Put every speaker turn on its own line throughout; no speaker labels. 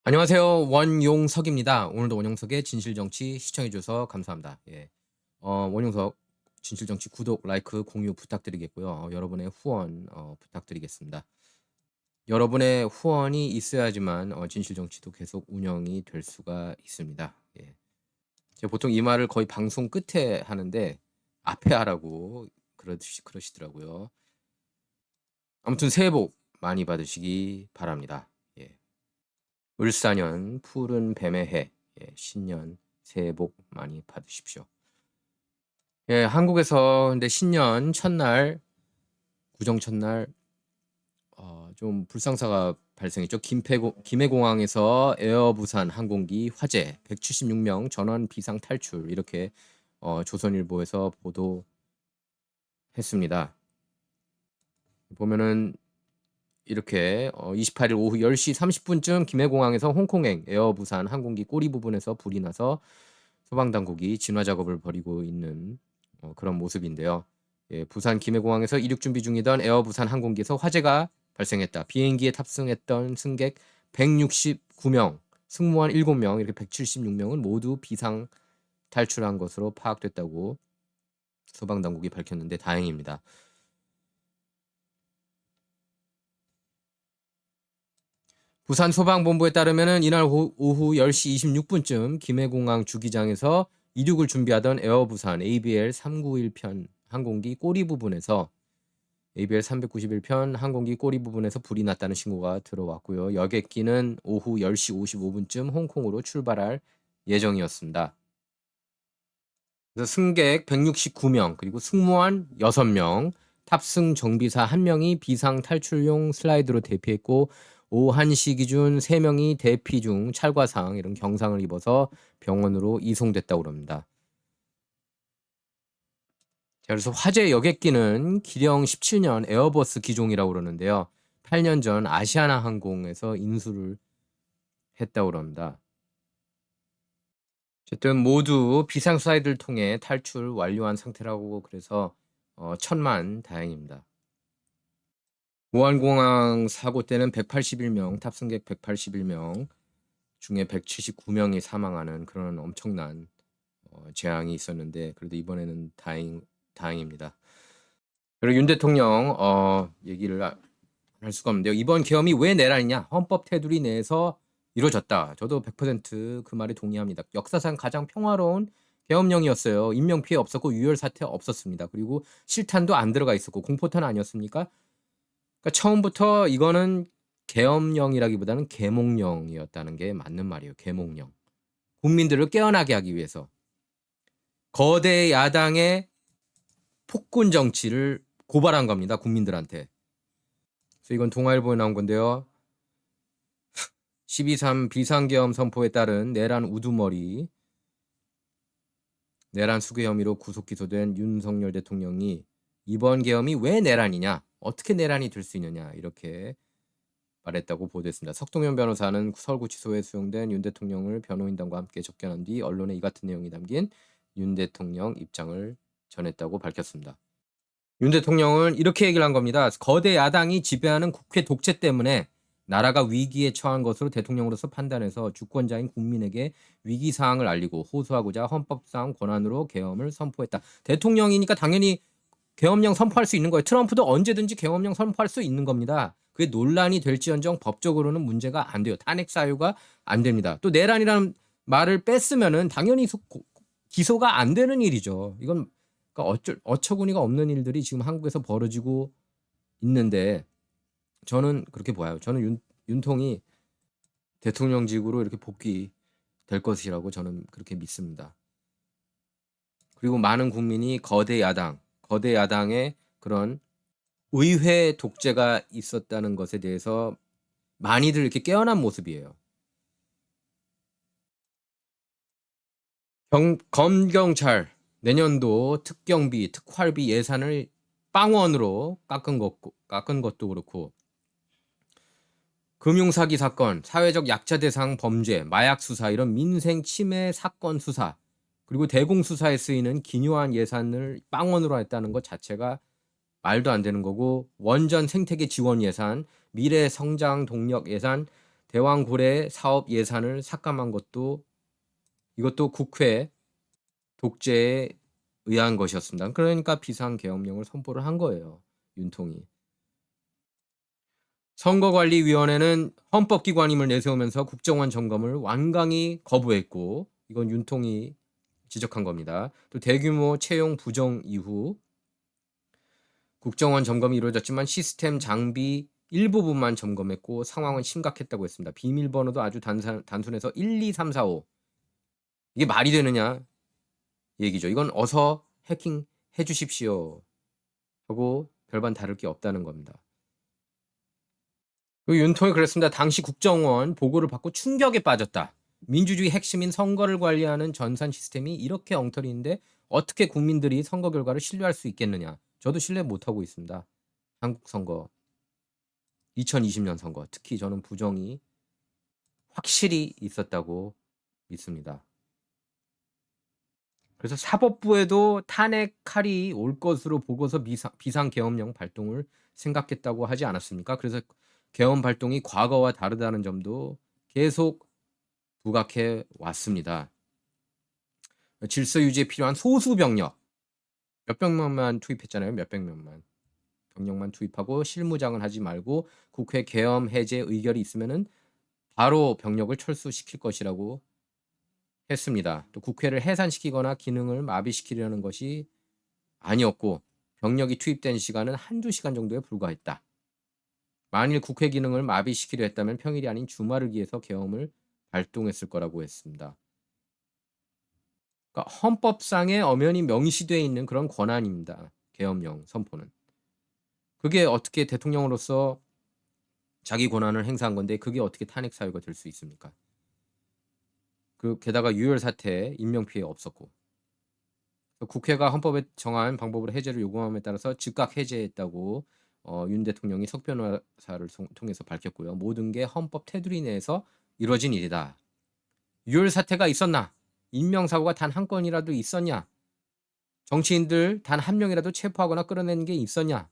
안녕하세요. 원용석입니다. 오늘도 원용석의 진실정치 시청해주셔서 감사합니다. 예. 원용석 진실정치 구독, 라이크, 공유 부탁드리겠고요. 여러분의 후원 부탁드리겠습니다. 여러분의 후원이 있어야지만 진실정치도 계속 운영이 될 수가 있습니다. 예. 제가 보통 이 말을 거의 방송 끝에 하는데 앞에 하라고 그러시더라고요. 아무튼 새해 복 많이 받으시기 바랍니다. 예. 을사년 푸른 뱀의 해, 신년 새해 복 많이 받으십시오. 예, 한국에서 근데 신년 첫날, 구정 첫날 좀 불상사가 발생했죠. 김해공항에서 에어부산 항공기 화재 176명 전원 비상 탈출, 이렇게 조선일보에서 보도했습니다. 보면은 이렇게 28일 오후 10시 30분쯤 김해공항에서 홍콩행 에어부산 항공기 꼬리 부분에서 불이 나서 소방당국이 진화 작업을 벌이고 있는 그런 모습인데요. 예, 부산 김해공항에서 이륙 준비 중이던 에어부산 항공기에서 화재가 발생했다. 비행기에 탑승했던 승객 169명, 승무원 7명, 이렇게 176명은 모두 비상 탈출한 것으로 파악됐다고 소방당국이 밝혔는데 다행입니다. 부산소방본부에 따르면 이날 오후 10시 26분쯤 김해공항 주기장에서 이륙을 준비하던 에어부산 ABL 391편 항공기 꼬리 부분에서 ABL 391편 항공기 꼬리 부분에서 불이 났다는 신고가 들어왔고요. 여객기는 오후 10시 55분쯤 홍콩으로 출발할 예정이었습니다. 그래서 승객 169명, 그리고 승무원 6명, 탑승 정비사 1명이 비상 탈출용 슬라이드로 대피했고, 오후 1시 기준 3명이 대피 중 찰과상, 이런 경상을 입어서 병원으로 이송됐다고 합니다. 자, 그래서 화재 여객기는 기령 17년 에어버스 기종이라고 그러는데요. 8년 전 아시아나 항공에서 인수를 했다고 합니다. 어쨌든 모두 비상 슬라이드를 통해 탈출 완료한 상태라고, 그래서 천만 다행입니다. 무안공항 사고 때는 181명, 탑승객 181명 중에 179명이 사망하는 그런 엄청난 재앙이 있었는데, 그래도 이번에는 다행입니다. 그리고 윤 대통령 얘기를 할 수가 없는데요. 이번 계엄이 왜 내란이냐? 헌법 테두리 내에서 이루어졌다. 저도 100%그 말에 동의합니다. 역사상 가장 평화로운 계엄령이었어요. 인명 피해 없었고 유혈 사태 없었습니다. 그리고 실탄도 안 들어가 있었고 공포탄 아니었습니까? 그러니까 처음부터 이거는 계엄령이라기보다는 계몽령이었다는 게 맞는 말이에요. 계몽령. 국민들을 깨어나게 하기 위해서 거대 야당의 폭군 정치를 고발한 겁니다. 국민들한테. 그래서 이건 동아일보에 나온 건데요. 12.3 비상계엄 선포에 따른 내란 우두머리, 내란 수괴 혐의로 구속 기소된 윤석열 대통령이 이번 계엄이 왜 내란이냐, 어떻게 내란이 될 수 있느냐, 이렇게 말했다고 보도했습니다. 석동현 변호사는 서울구치소에 수용된 윤 대통령을 변호인단과 함께 접견한 뒤 언론에 이 같은 내용이 담긴 윤 대통령 입장을 전했다고 밝혔습니다. 윤 대통령은 이렇게 얘기를 한 겁니다. 거대 야당이 지배하는 국회 독재 때문에 나라가 위기에 처한 것으로 대통령으로서 판단해서 주권자인 국민에게 위기 사항을 알리고 호소하고자 헌법상 권한으로 계엄을 선포했다. 대통령이니까 당연히 계엄령 선포할 수 있는 거예요. 트럼프도 언제든지 계엄령 선포할 수 있는 겁니다. 그게 논란이 될지언정 법적으로는 문제가 안 돼요. 탄핵 사유가 안 됩니다. 또 내란이라는 말을 뺐으면은 당연히 기소가 안 되는 일이죠. 이건 그러니까 어처구니가 없는 일들이 지금 한국에서 벌어지고 있는데, 저는 그렇게 봐요. 저는 윤통이 대통령직으로 이렇게 복귀될 것이라고 저는 그렇게 믿습니다. 그리고 많은 국민이 거대 야당의 그런 의회 독재가 있었다는 것에 대해서 많이들 이렇게 깨어난 모습이에요. 검경찰 내년도 특경비, 특활비 예산을 빵원으로 깎은 것도 그렇고, 금융사기 사건, 사회적 약자 대상 범죄, 마약 수사, 이런 민생 침해 사건 수사, 그리고 대공수사에 쓰이는 기묘한 예산을 빵원으로 했다는 것 자체가 말도 안 되는 거고, 원전 생태계 지원 예산, 미래 성장 동력 예산, 대왕고래 사업 예산을 삭감한 것도 이것도 국회 독재에 의한 것이었습니다. 그러니까 비상계엄령을 선포를 한 거예요, 윤통이. 선거관리위원회는 헌법기관임을 내세우면서 국정원 점검을 완강히 거부했고, 이건 윤통이 지적한 겁니다. 또 대규모 채용 부정 이후 국정원 점검이 이루어졌지만 시스템 장비 일부분만 점검했고 상황은 심각했다고 했습니다. 비밀번호도 아주 단순해서 1, 2, 3, 4, 5. 이게 말이 되느냐 얘기죠. 이건 어서 해킹해 주십시오 하고 별반 다를 게 없다는 겁니다. 윤통이 그랬습니다. 당시 국정원 보고를 받고 충격에 빠졌다. 민주주의 핵심인 선거를 관리하는 전산 시스템이 이렇게 엉터리인데 어떻게 국민들이 선거 결과를 신뢰할 수 있겠느냐. 저도 신뢰 못하고 있습니다. 한국 선거, 2020년 선거, 특히 저는 부정이 확실히 있었다고 믿습니다. 그래서 사법부에도 탄핵 칼이 올 것으로 보고서 비상계엄령 발동을 생각했다고 하지 않았습니까? 그래서 계엄 발동이 과거와 다르다는 점도 계속 부각해 왔습니다. 질서 유지에 필요한 소수 병력, 몇백 명만 투입했잖아요. 몇백 명만. 병력만 투입하고 실무장을 하지 말고 국회 계엄 해제 의결이 있으면은 바로 병력을 철수시킬 것이라고 했습니다. 또 국회를 해산시키거나 기능을 마비시키려는 것이 아니었고 병력이 투입된 시간은 한두 시간 정도에 불과했다. 만일 국회 기능을 마비시키려 했다면 평일이 아닌 주말을 기해서 계엄을 발동했을 거라고 했습니다. 그러니까 헌법상에 엄연히 명시되어 있는 그런 권한입니다. 계엄령 선포는. 그게 어떻게 대통령으로서 자기 권한을 행사한 건데 그게 어떻게 탄핵 사유가 될 수 있습니까? 게다가 유혈 사태 인명 피해 없었고 국회가 헌법에 정한 방법으로 해제를 요구함에 따라서 즉각 해제했다고 윤 대통령이 석 변호사를 통해서 밝혔고요. 모든 게 헌법 테두리 내에서 이루어진 일이다. 유혈 사태가 있었나? 인명사고가 단 한 건이라도 있었냐? 정치인들 단 한 명이라도 체포하거나 끌어내는 게 있었냐?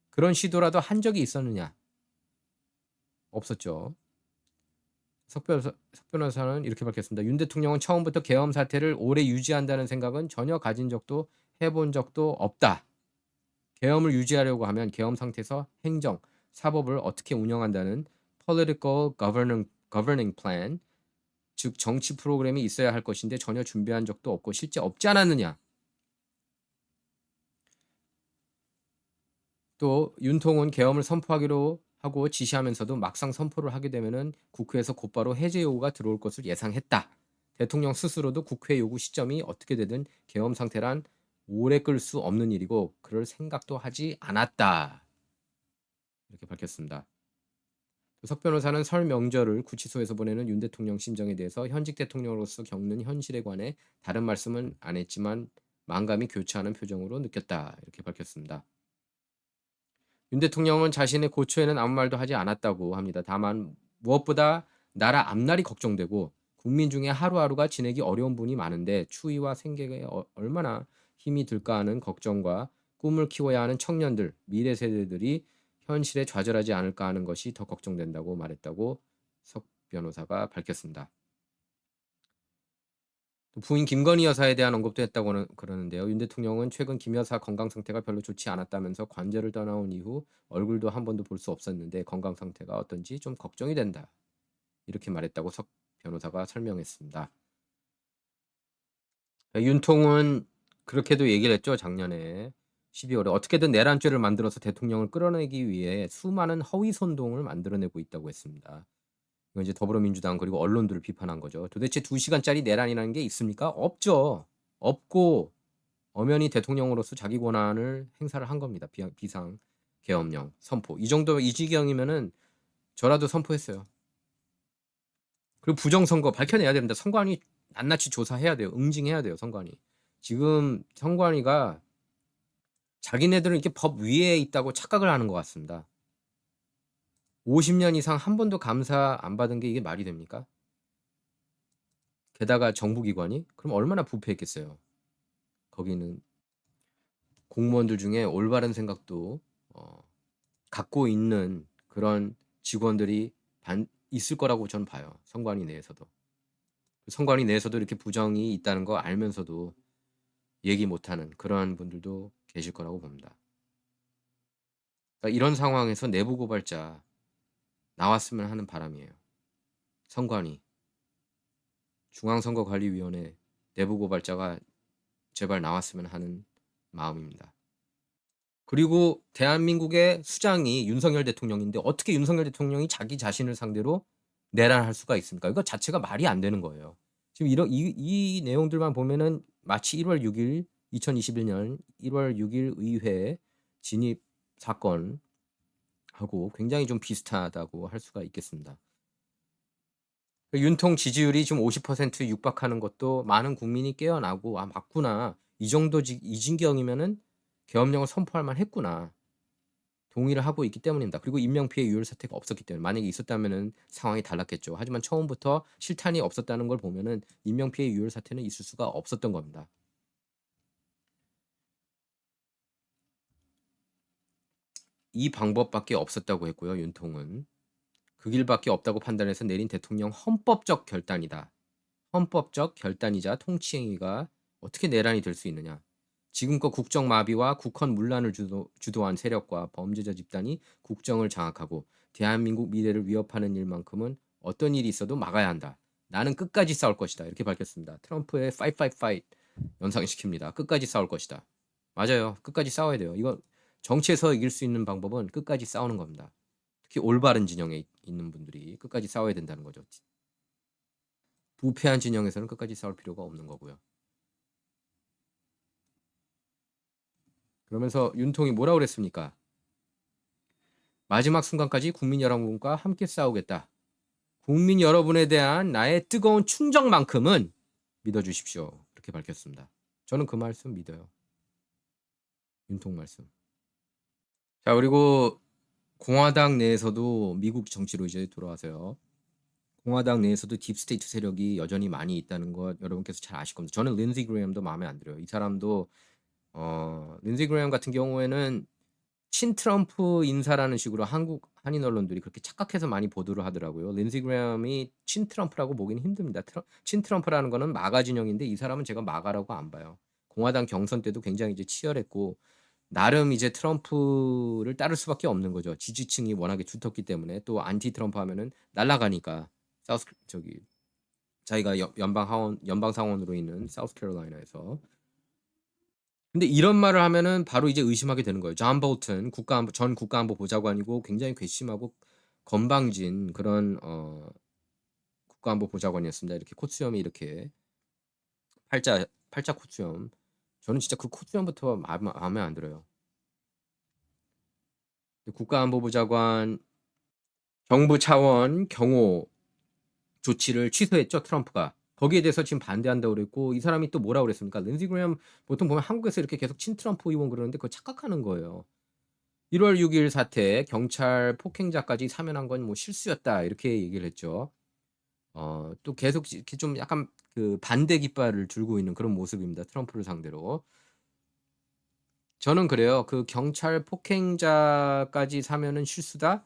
그런 시도라도 한 적이 있었느냐? 없었죠. 석 변호사는 이렇게 밝혔습니다. 윤 대통령은 처음부터 계엄 사태를 오래 유지한다는 생각은 전혀 가진 적도 해본 적도 없다. 계엄을 유지하려고 하면 계엄 상태에서 행정, 사법을 어떻게 운영한다는 political governing plan, 즉 정치 프로그램이 있어야 할 것인데 전혀 준비한 적도 없고 실제 없지 않았느냐. 또 윤통은 계엄을 선포하기로 하고 지시하면서도 막상 선포를 하게 되면은 국회에서 곧바로 해제 요구가 들어올 것을 예상했다. 대통령 스스로도 국회 요구 시점이 어떻게 되든 계엄 상태란 오래 끌 수 없는 일이고 그럴 생각도 하지 않았다. 이렇게 밝혔습니다. 석 변호사는 설 명절을 구치소에서 보내는 윤 대통령 심정에 대해서 현직 대통령으로서 겪는 현실에 관해 다른 말씀은 안 했지만 만감이 교차하는 표정으로 느꼈다. 이렇게 밝혔습니다. 윤 대통령은 자신의 고초에는 아무 말도 하지 않았다고 합니다. 다만 무엇보다 나라 앞날이 걱정되고 국민 중에 하루하루가 지내기 어려운 분이 많은데 추위와 생계에 얼마나 힘이 들까 하는 걱정과 꿈을 키워야 하는 청년들, 미래 세대들이 현실에 좌절하지 않을까 하는 것이 더 걱정된다고 말했다고 석 변호사가 밝혔습니다. 부인 김건희 여사에 대한 언급도 했다고 그러는데요. 윤 대통령은 최근 김 여사 건강 상태가 별로 좋지 않았다면서 관저를 떠나온 이후 얼굴도 한 번도 볼 수 없었는데 건강 상태가 어떤지 좀 걱정이 된다. 이렇게 말했다고 석 변호사가 설명했습니다. 윤통은 그렇게도 얘기를 했죠. 작년에 12월에 어떻게든 내란죄를 만들어서 대통령을 끌어내기 위해 수많은 허위 선동을 만들어내고 있다고 했습니다. 이건 이제 더불어민주당 그리고 언론들을 비판한 거죠. 도대체 2시간짜리 내란이라는 게 있습니까? 없죠. 없고 엄연히 대통령으로서 자기 권한을 행사를 한 겁니다. 비상 계엄령 선포. 이 정도 이 지경이면은 저라도 선포했어요. 그리고 부정선거 밝혀내야 됩니다. 선관위 낱낱이 조사해야 돼요. 응징해야 돼요. 선관위. 지금 선관위가 자기네들은 이렇게 법 위에 있다고 착각을 하는 것 같습니다. 50년 이상 한 번도 감사 안 받은 게 이게 말이 됩니까? 게다가 정부기관이? 그럼 얼마나 부패했겠어요. 거기는 공무원들 중에 올바른 생각도 갖고 있는 그런 직원들이 있을 거라고 저는 봐요. 선관위 내에서도. 선관위 내에서도 이렇게 부정이 있다는 거 알면서도 얘기 못하는 그러한 분들도 계실 거라고 봅니다. 그러니까 이런 상황에서 내부 고발자 나왔으면 하는 바람이에요. 선관위, 중앙선거관리위원회 내부 고발자가 제발 나왔으면 하는 마음입니다. 그리고 대한민국의 수장이 윤석열 대통령인데 어떻게 윤석열 대통령이 자기 자신을 상대로 내란할 수가 있습니까? 이거 자체가 말이 안 되는 거예요. 지금 이 내용들만 보면은 마치 1월 6일 2021년 1월 6일 의회 진입 사건하고 굉장히 좀 비슷하다고 할 수가 있겠습니다. 윤통 지지율이 지금 50% 육박하는 것도 많은 국민이 깨어나고 '아 맞구나. 이 정도 이진경이면은 계엄령을 선포할 만했구나.' 동의를 하고 있기 때문입니다. 그리고 인명피해 유혈 사태가 없었기 때문에 만약에 있었다면은 상황이 달랐겠죠. 하지만 처음부터 실탄이 없었다는 걸 보면은 인명피해 유혈 사태는 있을 수가 없었던 겁니다. 이 방법밖에 없었다고 했고요, 윤통은. 그 길밖에 없다고 판단해서 내린 대통령 헌법적 결단이다. 헌법적 결단이자 통치행위가 어떻게 내란이 될 수 있느냐. 지금껏 국정 마비와 국헌 문란을 주도한 세력과 범죄자 집단이 국정을 장악하고 대한민국 미래를 위협하는 일만큼은 어떤 일이 있어도 막아야 한다. 나는 끝까지 싸울 것이다. 이렇게 밝혔습니다. 트럼프의 Fight Fight Fight 연상시킵니다. 끝까지 싸울 것이다. 맞아요. 끝까지 싸워야 돼요. 이건 정치에서 이길 수 있는 방법은 끝까지 싸우는 겁니다. 특히 올바른 진영에 있는 분들이 끝까지 싸워야 된다는 거죠. 부패한 진영에서는 끝까지 싸울 필요가 없는 거고요. 그러면서 윤통이 뭐라고 그랬습니까? 마지막 순간까지 국민 여러분과 함께 싸우겠다. 국민 여러분에 대한 나의 뜨거운 충정만큼은 믿어주십시오. 이렇게 밝혔습니다. 저는 그 말씀 믿어요. 윤통 말씀. 자, 그리고 공화당 내에서도 미국 정치로 이제 돌아와서요. 공화당 내에서도 딥스테이트 세력이 여전히 많이 있다는 것 여러분께서 잘 아실 겁니다. 저는 린지 그레이엄도 마음에 안 들어요. 이 사람도 린지 그레이엄 같은 경우에는 친트럼프 인사라는 식으로 한국 한인 언론들이 그렇게 착각해서 많이 보도를 하더라고요. 린지 그레이엄이 친트럼프라고 보기는 힘듭니다. 친트럼프라는 거는 마가 진영인데 이 사람은 제가 마가라고 안 봐요. 공화당 경선 때도 굉장히 이제 치열했고 나름 이제 트럼프를 따를 수밖에 없는 거죠. 지지층이 워낙에 두텁기 때문에 또 안티 트럼프 하면은 날아가니까 사우스 저기 자기가 연방 상원으로 있는 사우스캐롤라이나에서 근데 이런 말을 하면은 바로 이제 의심하게 되는 거예요. 존 볼튼 전 국가안보 보좌관이고 굉장히 괘씸하고 건방진 그런 국가안보 보좌관이었습니다. 이렇게 콧수염이 이렇게 팔자 콧수염. 저는 진짜 그 콧수염부터 마음에 안 들어요. 국가안보보좌관 정부 차원 경호 조치를 취소했죠, 트럼프가. 거기에 대해서 지금 반대한다고 그랬고 이 사람이 또 뭐라고 그랬습니까? 린지 그레이엄 보통 보면 한국에서 이렇게 계속 친트럼프 의원 그러는데 그거 착각하는 거예요. 1월 6일 사태 경찰 폭행자까지 사면한 건 뭐 실수였다 이렇게 얘기를 했죠. 또 계속 이렇게 좀 약간 그 반대 깃발을 들고 있는 그런 모습입니다. 트럼프를 상대로. 저는 그래요. 그 경찰 폭행자까지 사면은 실수다.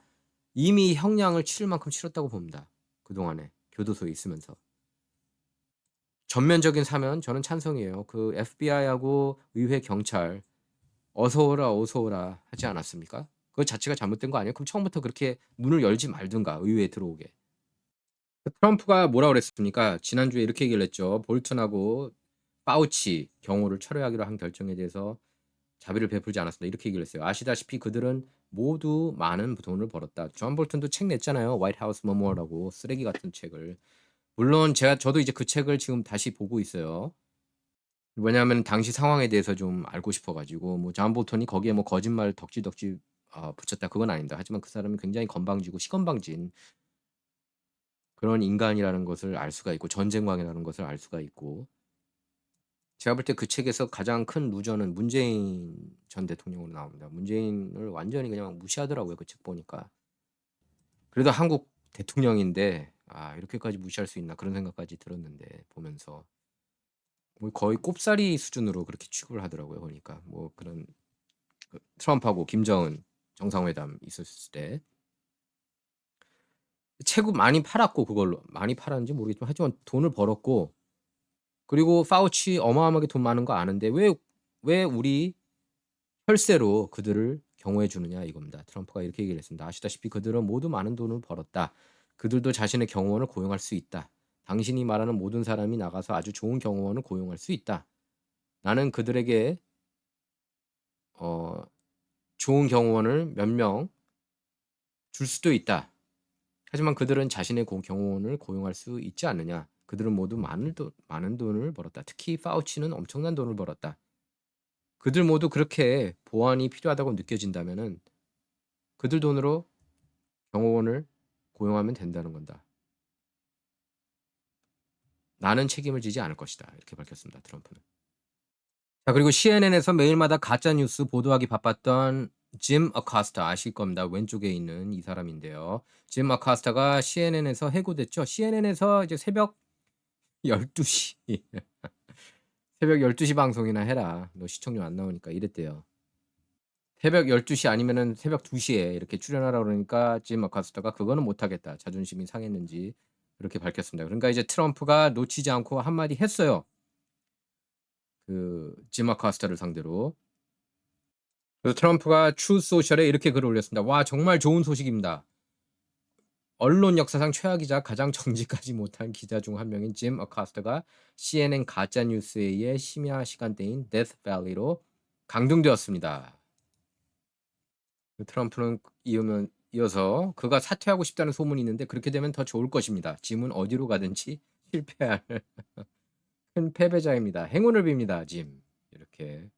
이미 형량을 치를 만큼 치렀다고 봅니다. 그동안에 교도소에 있으면서. 전면적인 사면 저는 찬성이에요. 그 FBI하고 의회 경찰 어서 오라 어서 오라 하지 않았습니까? 그거 자체가 잘못된 거 아니에요? 그럼 처음부터 그렇게 문을 열지 말든가 의회에 들어오게. 트럼프가 뭐라 그랬습니까? 지난주에 이렇게 얘기를 했죠. 볼튼하고 파우치 경호를 철회하기로 한 결정에 대해서 자비를 베풀지 않았습니다. 이렇게 얘기를 했어요. 아시다시피 그들은 모두 많은 돈을 벌었다. 존 볼튼도 책 냈잖아요. 화이트 하우스 머머라고 쓰레기 같은 책을. 물론 저도 이제 그 책을 지금 다시 보고 있어요. 왜냐하면 당시 상황에 대해서 좀 알고 싶어 가지고 뭐 존 볼턴이 거기에 뭐 거짓말 덕지덕지 붙였다 그건 아닙니다. 하지만 그 사람이 굉장히 건방지고 시건방진 그런 인간이라는 것을 알 수가 있고 전쟁광이라는 것을 알 수가 있고 제가 볼 때 그 책에서 가장 큰 루저는 문재인 전 대통령으로 나옵니다. 문재인을 완전히 그냥 무시하더라고요, 그 책 보니까. 그래도 한국 대통령인데 '아 이렇게까지 무시할 수 있나.' 그런 생각까지 들었는데 보면서. 뭐 거의 꼽사리 수준으로 그렇게 취급을 하더라고요, 보니까. 뭐 그런 그 트럼프하고 김정은 정상회담 있었을 때. 채굴 많이 팔았고 그걸로. 많이 팔았는지 모르겠지만 하지만 돈을 벌었고 그리고 파우치 어마어마하게 돈 많은 거 아는데 왜 우리 혈세로 그들을 경호해 주느냐 이겁니다. 트럼프가 이렇게 얘기를 했습니다. "아시다시피 그들은 모두 많은 돈을 벌었다. 그들도 자신의 경호원을 고용할 수 있다. 당신이 말하는 모든 사람이 나가서 아주 좋은 경호원을 고용할 수 있다. 나는 그들에게 어 좋은 경호원을 몇 명 줄 수도 있다. 하지만 그들은 자신의 경호원을 고용할 수 있지 않느냐. 그들은 모두 많은 돈을 벌었다. 특히 파우치는 엄청난 돈을 벌었다. 그들 모두 그렇게 보안이 필요하다고 느껴진다면은 그들 돈으로 경호원을 고용하면 된다는 건다. 나는 책임을 지지 않을 것이다." 이렇게 밝혔습니다. 트럼프는. 자 그리고 CNN에서 매일마다 가짜 뉴스 보도하기 바빴던 짐 어카스타 아실 겁니다. 왼쪽에 있는 이 사람인데요. 짐 어카스타가 CNN에서 해고됐죠. CNN에서 이제 새벽 12시 새벽 12시 방송이나 해라. 너 시청률 안 나오니까 이랬대요. 새벽 12시 아니면은 새벽 2시에 이렇게 출연하라 그러니까 짐 어카스타가 그거는 못 하겠다. 자존심이 상했는지 그렇게 밝혔습니다. 그러니까 이제 트럼프가 놓치지 않고 한마디 했어요. 그 짐 어카스타를 상대로. 그래서 트럼프가 트루 소셜에 이렇게 글을 올렸습니다. "와 정말 좋은 소식입니다. 언론 역사상 최악이자 가장 정직하지 못한 기자 중 한 명인 짐 어카스터가 CNN 가짜 뉴스에 의해 심야 시간대인 데스 밸리로 강등되었습니다." 트럼프는 이어서 그가 사퇴하고 싶다는 소문이 있는데 그렇게 되면 더 좋을 것입니다. 짐은 어디로 가든지 실패할 큰 패배자입니다. 행운을 빕니다. 짐. 이렇게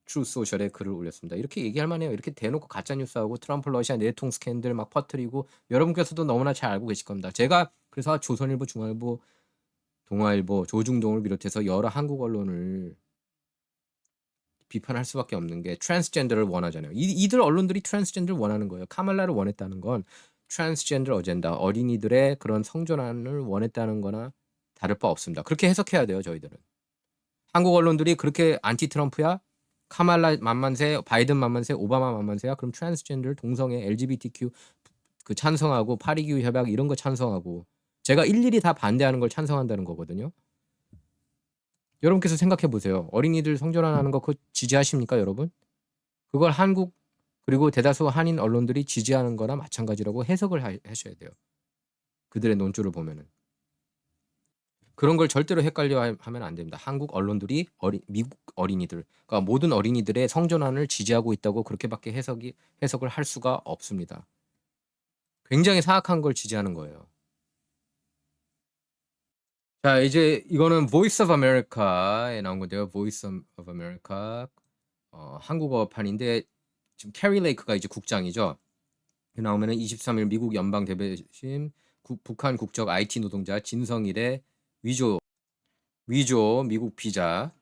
트루 소셜에 글을 올렸습니다. 이렇게 얘기할 만해요. 이렇게 대놓고 가짜 뉴스하고 트럼프 러시아 내통 스캔들 막 퍼뜨리고 여러분께서도 너무나 잘 알고 계실 겁니다. 제가 그래서 조선일보, 중앙일보, 동아일보, 조중동을 비롯해서 여러 한국 언론을 비판할 수밖에 없는 게 트랜스젠더를 원하잖아요. 이들 언론들이 트랜스젠더를 원하는 거예요. 카말라를 원했다는 건 트랜스젠더 어젠다, 어린이들의 그런 성전환을 원했다는 거나 다를 바 없습니다. 그렇게 해석해야 돼요, 저희들은. 한국 언론들이 그렇게 안티 트럼프야? 카말라 만만세, 바이든 만만세, 오바마 만만세야? 그럼 트랜스젠더, 동성애, LGBTQ 그 찬성하고 파리기후 협약 이런 거 찬성하고 제가 일일이 다 반대하는 걸 찬성한다는 거거든요. 여러분께서 생각해 보세요. 어린이들 성전환하는 거 그거 지지하십니까, 여러분? 그걸 한국 그리고 대다수 한인 언론들이 지지하는 거나 마찬가지라고 해석을 하셔야 돼요. 그들의 논조를 보면은. 그런 걸 절대로 헷갈려 하면 안 됩니다. 한국 언론들이 미국 어린이들, 그러니까 모든 어린이들의 성전환을 지지하고 있다고 그렇게밖에 해석을 할 수가 없습니다. 굉장히 사악한 걸 지지하는 거예요. 자, 이제 이거는 Voice of America에 나온 건데요. Voice of America 한국어판인데 지금 캐리 레이크가 이제 국장이죠. 나오면은 23일 미국 연방 대배심 북한 국적 IT 노동자 진성일의 위조 미국 비자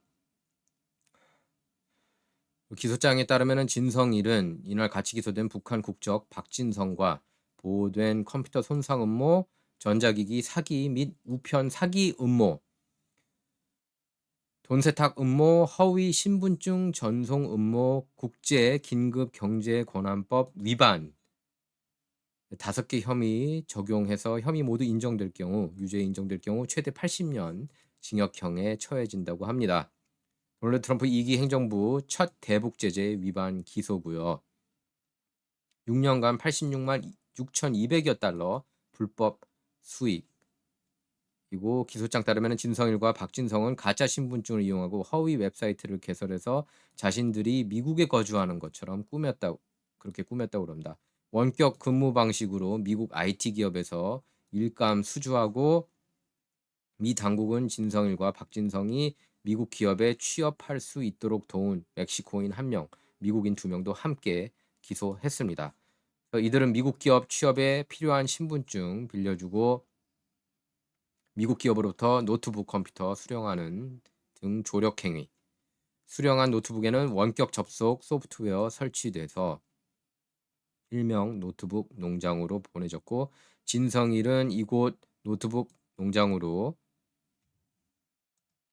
기소장에 따르면은 진성일은 이날 같이 기소된 북한 국적 박진성과 보호된 컴퓨터 손상 음모, 전자기기 사기 및 우편 사기 음모, 돈 세탁 음모, 허위 신분증 전송 음모, 국제 긴급 경제 권한법 위반 5개 혐의 적용해서 혐의 모두 인정될 경우 유죄 인정될 경우 최대 80년 징역형에 처해진다고 합니다. 도널드 트럼프 2기 행정부 첫 대북 제재 위반 기소고요. 6년간 86만 6,200여 달러 불법 수익. 그리고 기소장 따르면 진성일과 박진성은 가짜 신분증을 이용하고 허위 웹사이트를 개설해서 자신들이 미국에 거주하는 것처럼 그렇게 꾸몄다고 그럽니다. 원격 근무 방식으로 미국 IT 기업에서 일감 수주하고 미 당국은 진성일과 박진성이 미국 기업에 취업할 수 있도록 도운 멕시코인 1명, 미국인 2명도 함께 기소했습니다. 이들은 미국 기업 취업에 필요한 신분증 빌려주고 미국 기업으로부터 노트북 컴퓨터 수령하는 등 조력 행위. 수령한 노트북에는 원격 접속 소프트웨어 설치돼서 일명 노트북 농장으로 보내졌고 진성일은 이곳 노트북 농장으로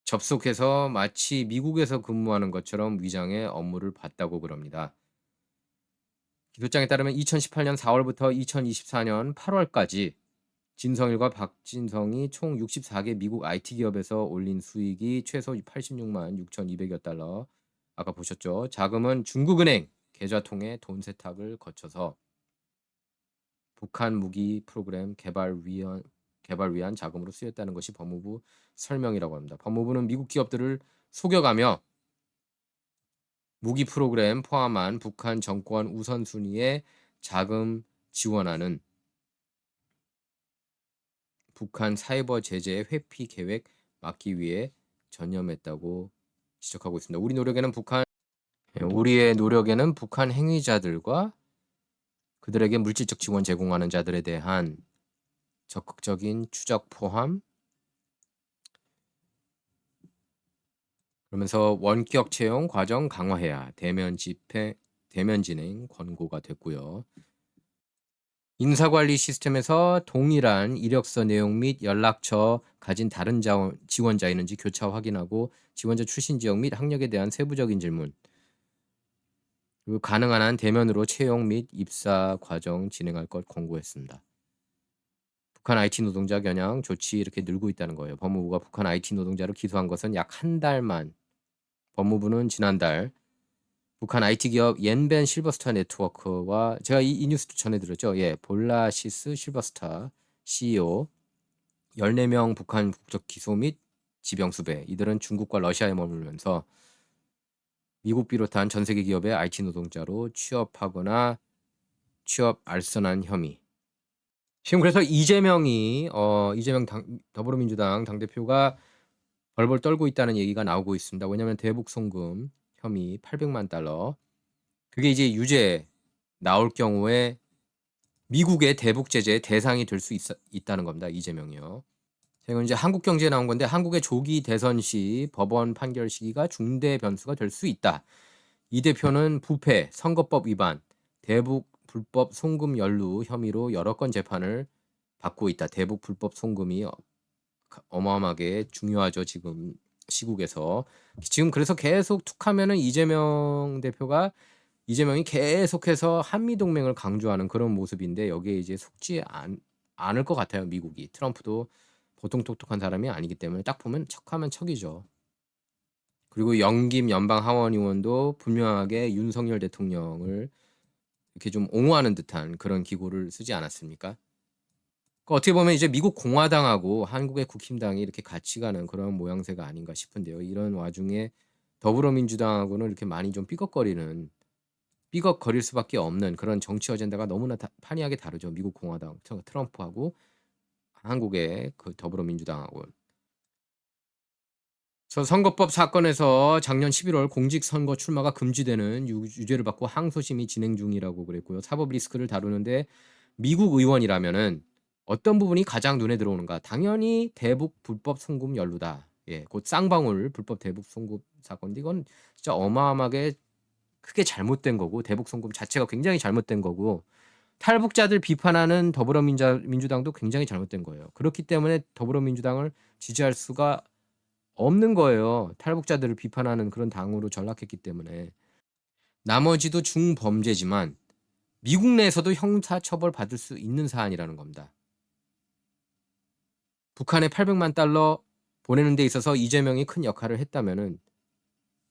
접속해서 마치 미국에서 근무하는 것처럼 위장해 업무를 봤다고 그럽니다. 기소장에 따르면 2018년 4월부터 2024년 8월까지 진성일과 박진성이 총 64개 미국 IT 기업에서 올린 수익이 최소 86만 6,200여 달러. 아까 보셨죠? 자금은 중국은행 계좌통해 돈 세탁을 거쳐서 북한 무기 프로그램 개발 위한 자금으로 쓰였다는 것이 법무부 설명이라고 합니다. 법무부는 미국 기업들을 속여가며 무기 프로그램 포함한 북한 정권 우선순위에 자금 지원하는 북한 사이버 제재 회피 계획 막기 위해 전념했다고 지적하고 있습니다. 우리의 노력에는 북한 행위자들과 그들에게 물질적 지원 제공하는 자들에 대한 적극적인 추적 포함, 그러면서 원격 채용 과정 강화해야 대면 진행 권고가 됐고요. 인사관리 시스템에서 동일한 이력서 내용 및 연락처 가진 다른 지원자 있는지 교차 확인하고 지원자 출신 지역 및 학력에 대한 세부적인 질문, 그리고 가능한 한 대면으로 채용 및 입사 과정 진행할 것 권고했습니다. 북한 IT 노동자 겨냥 조치 이렇게 늘고 있다는 거예요. 법무부가 북한 IT 노동자를 기소한 것은 약 한 달만. 법무부는 지난달 북한 IT 기업 옌벤 실버스타 네트워크와 제가 이 뉴스도 전해드렸죠. 예, 볼라시스 실버스타 CEO 14명 북한 국적 기소 및 지병 수배. 이들은 중국과 러시아에 머물면서 미국 비롯한 전 세계 기업의 IT 노동자로 취업하거나 취업 알선한 혐의. 지금 그래서 이재명 더불어민주당 당대표가 벌벌 떨고 있다는 얘기가 나오고 있습니다. 왜냐하면 대북 송금 혐의 800만 달러. 그게 이제 유죄 나올 경우에 미국의 대북 제재의 대상이 될 수 있다는 겁니다. 이재명이요. 이건 이제 한국경제에 나온 건데 한국의 조기 대선 시 법원 판결 시기가 중대 변수가 될 수 있다. 이 대표는 부패, 선거법 위반, 대북 불법 송금 연루 혐의로 여러 건 재판을 받고 있다. 대북 불법 송금이 어마어마하게 중요하죠. 지금 시국에서. 지금 그래서 계속 툭하면은 이재명이 계속해서 한미동맹을 강조하는 그런 모습인데 여기에 이제 속지 않을 것 같아요. 미국이. 트럼프도 보통 똑똑한 사람이 아니기 때문에 딱 보면 척하면 척이죠. 그리고 영김 연방 하원 의원도 분명하게 윤석열 대통령을 이렇게 좀 옹호하는 듯한 그런 기고를 쓰지 않았습니까? 그러니까 어떻게 보면 이제 미국 공화당하고 한국의 국힘당이 이렇게 같이 가는 그런 모양새가 아닌가 싶은데요. 이런 와중에 더불어민주당하고는 이렇게 많이 좀 삐걱거릴 수밖에 없는 그런 정치 어젠다가 너무나 판이하게 다르죠. 미국 공화당 트럼프하고 한국의 그 더불어민주당하고. 선거법 사건에서 작년 11월 공직선거 출마가 금지되는 유죄를 받고 항소심이 진행 중이라고 그랬고요. 사법 리스크를 다루는데 미국 의원이라면은 어떤 부분이 가장 눈에 들어오는가? 당연히 대북 불법 송금 연루다. 예, 곧 쌍방울 불법 대북 송금 사건인데 이건 진짜 어마어마하게 크게 잘못된 거고 대북 송금 자체가 굉장히 잘못된 거고 탈북자들 비판하는 더불어민주당도 굉장히 잘못된 거예요. 그렇기 때문에 더불어민주당을 지지할 수가 없는 거예요. 탈북자들을 비판하는 그런 당으로 전락했기 때문에. 나머지도 중범죄지만 미국 내에서도 형사처벌 받을 수 있는 사안이라는 겁니다. 북한에 800만 달러 보내는 데 있어서 이재명이 큰 역할을 했다면은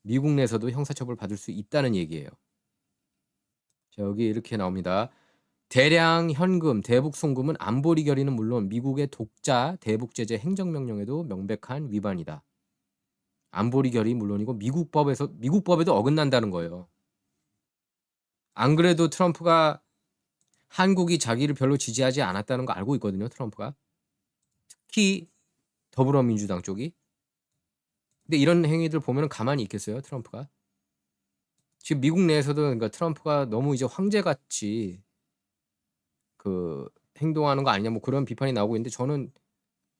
미국 내에서도 형사처벌 받을 수 있다는 얘기예요. 자, 여기 이렇게 나옵니다. 대량 현금, 대북 송금은 안보리 결의는 물론 미국의 독자 대북 제재 행정명령에도 명백한 위반이다. 안보리 결의 물론이고 미국 법에도 어긋난다는 거예요. 안 그래도 트럼프가 한국이 자기를 별로 지지하지 않았다는 거 알고 있거든요. 트럼프가. 특히 더불어민주당 쪽이. 근데 이런 행위들 보면 가만히 있겠어요. 트럼프가. 지금 미국 내에서도 그러니까 트럼프가 너무 이제 황제같이 그 행동하는 거 아니냐 뭐 그런 비판이 나오고 있는데 저는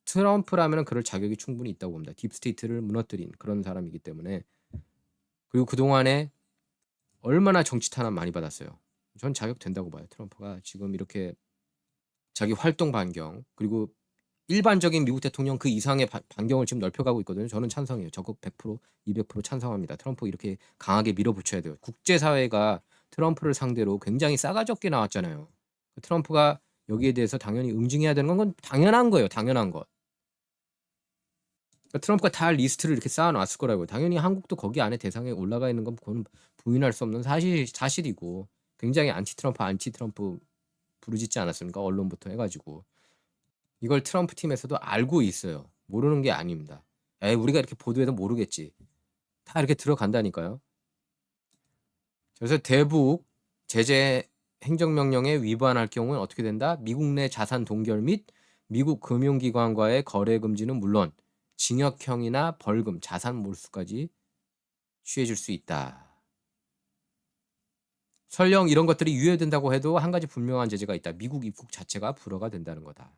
트럼프라면 그럴 자격이 충분히 있다고 봅니다. 딥스테이트를 무너뜨린 그런 사람이기 때문에. 그리고 그동안에 얼마나 정치 탄압 많이 받았어요. 전 자격 된다고 봐요. 트럼프가 지금 이렇게 자기 활동 반경 그리고 일반적인 미국 대통령 그 이상의 반경을 지금 넓혀가고 있거든요. 저는 찬성해요. 적극 100%, 200% 찬성합니다. 트럼프 이렇게 강하게 밀어붙여야 돼요. 국제사회가 트럼프를 상대로 굉장히 싸가지 없게 나왔잖아요. 트럼프가 여기에 대해서 당연히 응징해야 되는 건 당연한 거예요. 당연한 것. 그러니까 트럼프가 다 리스트를 이렇게 쌓아놨을 거라고요. 당연히 한국도 거기 안에 대상에 올라가 있는 건 그건 부인할 수 없는 사실이고 굉장히 안티 트럼프 부르짖지 않았습니까? 언론부터 해가지고 이걸 트럼프 팀에서도 알고 있어요. 모르는 게 아닙니다. 우리가 이렇게 보도해도 모르겠지. 다 이렇게 들어간다니까요. 그래서 대북 제재 행정명령에 위반할 경우는 어떻게 된다? 미국 내 자산 동결 및 미국 금융기관과의 거래 금지는 물론 징역형이나 벌금, 자산 몰수까지 취해질 수 있다. 설령 이런 것들이 유예된다고 해도 한 가지 분명한 제재가 있다. 미국 입국 자체가 불허가 된다는 거다.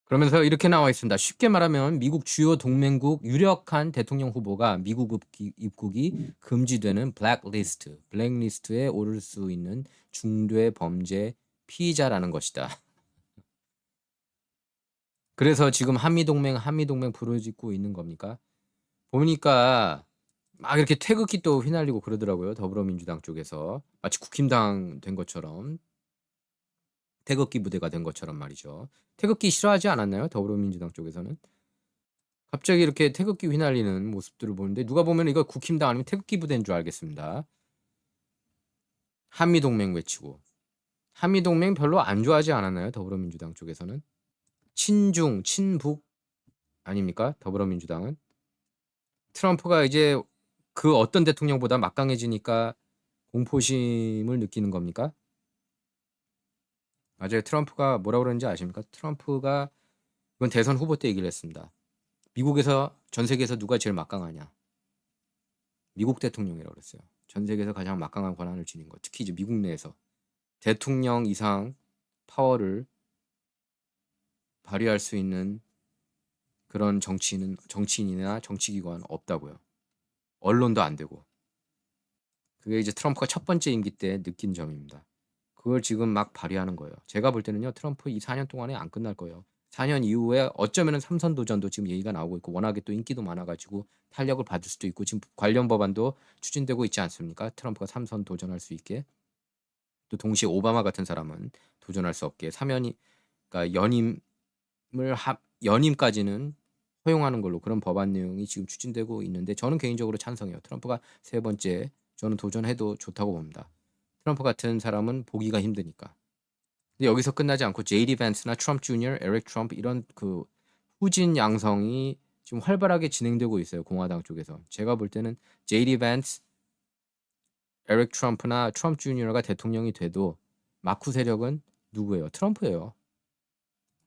그러면서 이렇게 나와 있습니다. 쉽게 말하면 미국 주요 동맹국 유력한 대통령 후보가 미국 입국이 금지되는 블랙리스트에 오를 수 있는 중대 범죄 피의자라는 것이다. 그래서 지금 한미동맹 부르짖고 있는 겁니까? 보니까 막 이렇게 태극기 또 휘날리고 그러더라고요. 더불어민주당 쪽에서 마치 국힘당 된 것처럼 태극기 부대가 된 것처럼 말이죠. 태극기 싫어하지 않았나요? 더불어민주당 쪽에서는 갑자기 이렇게 태극기 휘날리는 모습들을 보는데 누가 보면 이거 국힘당 아니면 태극기 부대인 줄 알겠습니다. 한미동맹 외치고 한미동맹 별로 안 좋아하지 않았나요? 더불어민주당 쪽에서는 친중 친북 아닙니까? 더불어민주당은 트럼프가 이제 그 어떤 대통령보다 막강해지니까 공포심을 느끼는 겁니까? 맞아요. 트럼프가 뭐라고 그러는지 아십니까? 트럼프가 이건 대선 후보 때 얘기를 했습니다. 미국에서 전 세계에서 누가 제일 막강하냐? 미국 대통령이라고 그랬어요. 전 세계에서 가장 막강한 권한을 지닌 것. 특히 이제 미국 내에서 대통령 이상 파워를 발휘할 수 있는 그런 정치인이나 정치기관 없다고요. 언론도 안 되고. 그게 이제 트럼프가 첫 번째 임기 때 느낀 점입니다. 그걸 지금 막 발휘하는 거예요. 제가 볼 때는요. 트럼프 이 4년 동안에 안 끝날 거예요. 4년 이후에 어쩌면은 3선 도전도 지금 얘기가 나오고 있고 워낙에 또 인기도 많아가지고 탄력을 받을 수도 있고 지금 관련 법안도 추진되고 있지 않습니까? 트럼프가 3선 도전할 수 있게 또 동시에 오바마 같은 사람은 도전할 수 없게 그러니까 연임까지는 허용하는 걸로 그런 법안 내용이 지금 추진되고 있는데 저는 개인적으로 찬성해요. 트럼프가 세 번째 저는 도전해도 좋다고 봅니다. 트럼프 같은 사람은 보기가 힘드니까. 근데 여기서 끝나지 않고 제이디 밴스나 트럼프 주니어, 에릭 트럼프 이런 그 후진 양성이 지금 활발하게 진행되고 있어요. 공화당 쪽에서. 제가 볼 때는 제이디 밴스, 에릭 트럼프나 트럼프 주니어가 대통령이 돼도 마쿠 세력은 누구예요? 트럼프예요.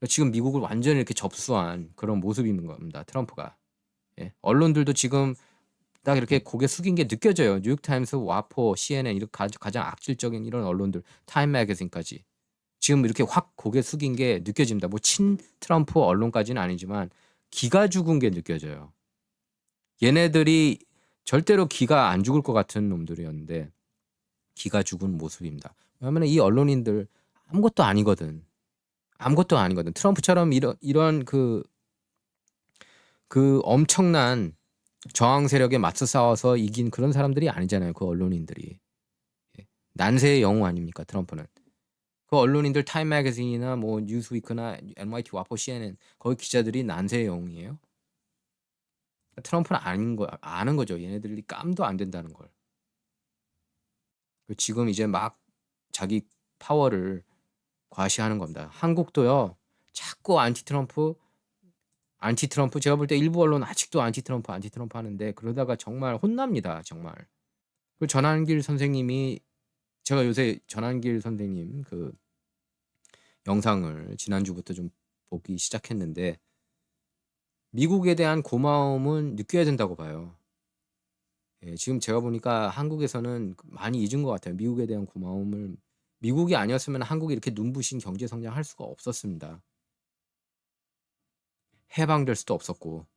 지금 미국을 완전히 이렇게 접수한 그런 모습인 겁니다. 트럼프가. 예. 언론들도 지금 딱 이렇게 고개 숙인 게 느껴져요. 뉴욕타임스, 와포, CNN 이렇게 가장 악질적인 이런 언론들, 타임 매거진까지 지금 이렇게 확 고개 숙인 게 느껴집니다. 뭐 친 트럼프 언론까지는 아니지만 기가 죽은 게 느껴져요. 얘네들이 절대로 기가 안 죽을 것 같은 놈들이었는데 기가 죽은 모습입니다. 왜냐하면 이 언론인들 아무것도 아니거든. 아무것도 아니거든. 트럼프처럼 이런 그 엄청난 저항 세력에 맞서 싸워서 이긴 그런 사람들이 아니잖아요. 그 언론인들이. 예. 난세의 영웅 아닙니까? 트럼프는. 그 언론인들 타임 매거진이나 뭐 뉴스위크나 NYT 와포 CNN 거기 기자들이 난세의 영웅이에요. 트럼프는 아는 거죠. 얘네들이 깜도 안 된다는 걸. 지금 이제 막 자기 파워를 과시하는 겁니다. 한국도요. 자꾸 안티 트럼프 제가 볼 때 일부 언론 아직도 안티 트럼프 하는데 그러다가 정말 혼납니다. 정말. 그 전한길 선생님이 제가 요새 전한길 선생님 그 영상을 지난주부터 좀 보기 시작했는데 미국에 대한 고마움은 느껴야 된다고 봐요. 예, 지금 제가 보니까 한국에서는 많이 잊은 것 같아요. 미국에 대한 고마움을 미국이 아니었으면 한국이 이렇게 눈부신 경제 성장할 수가 없었습니다. 해방될 수도 없었고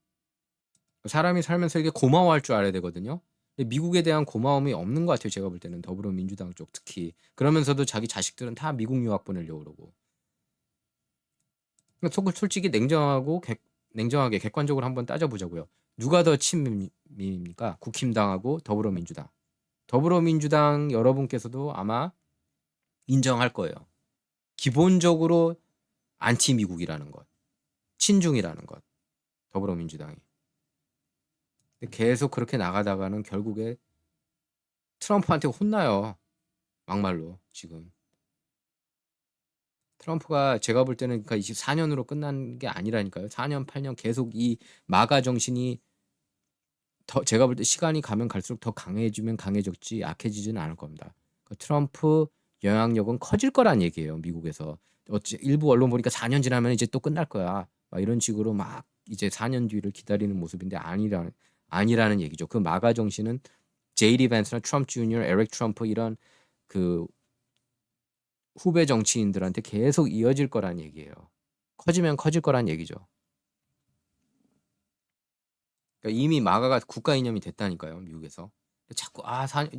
사람이 살면서 이게 고마워할 줄 알아야 되거든요. 근데 미국에 대한 고마움이 없는 것 같아요. 제가 볼 때는 더불어민주당 쪽 특히 그러면서도 자기 자식들은 다 미국 유학 보내려고 그러고 솔직히 냉정하게 객관적으로 한번 따져보자고요. 누가 더 친민입니까? 국힘당하고 더불어민주당. 더불어민주당 여러분께서도 아마 인정할 거예요. 기본적으로 안티 미국이라는 것, 친중이라는 것, 더불어민주당이. 계속 그렇게 나가다가는 결국에 트럼프한테 혼나요. 막말로 지금. 트럼프가 제가 볼 때는 그러니까 24년으로 끝난 게 아니라니까요. 4년, 8년 계속 이 마가 정신이 더 제가 볼 때 시간이 가면 갈수록 더 강해지면 강해졌지 약해지지는 않을 겁니다. 그 트럼프 영향력은 커질 거란 얘기예요, 미국에서. 어째 일부 언론 보니까 4년 지나면 이제 또 끝날 거야. 막 이런 식으로 막 이제 4년 뒤를 기다리는 모습인데 아니라는 얘기죠. 그 마가 정신은 제이디 벤스나 트럼프 주니어, 에릭 트럼프 이런 그 후배 정치인들한테 계속 이어질 거란 얘기예요. 커지면 커질 거란 얘기죠. 그러니까 이미 마가가 국가 이념이 됐다니까요, 미국에서. 자꾸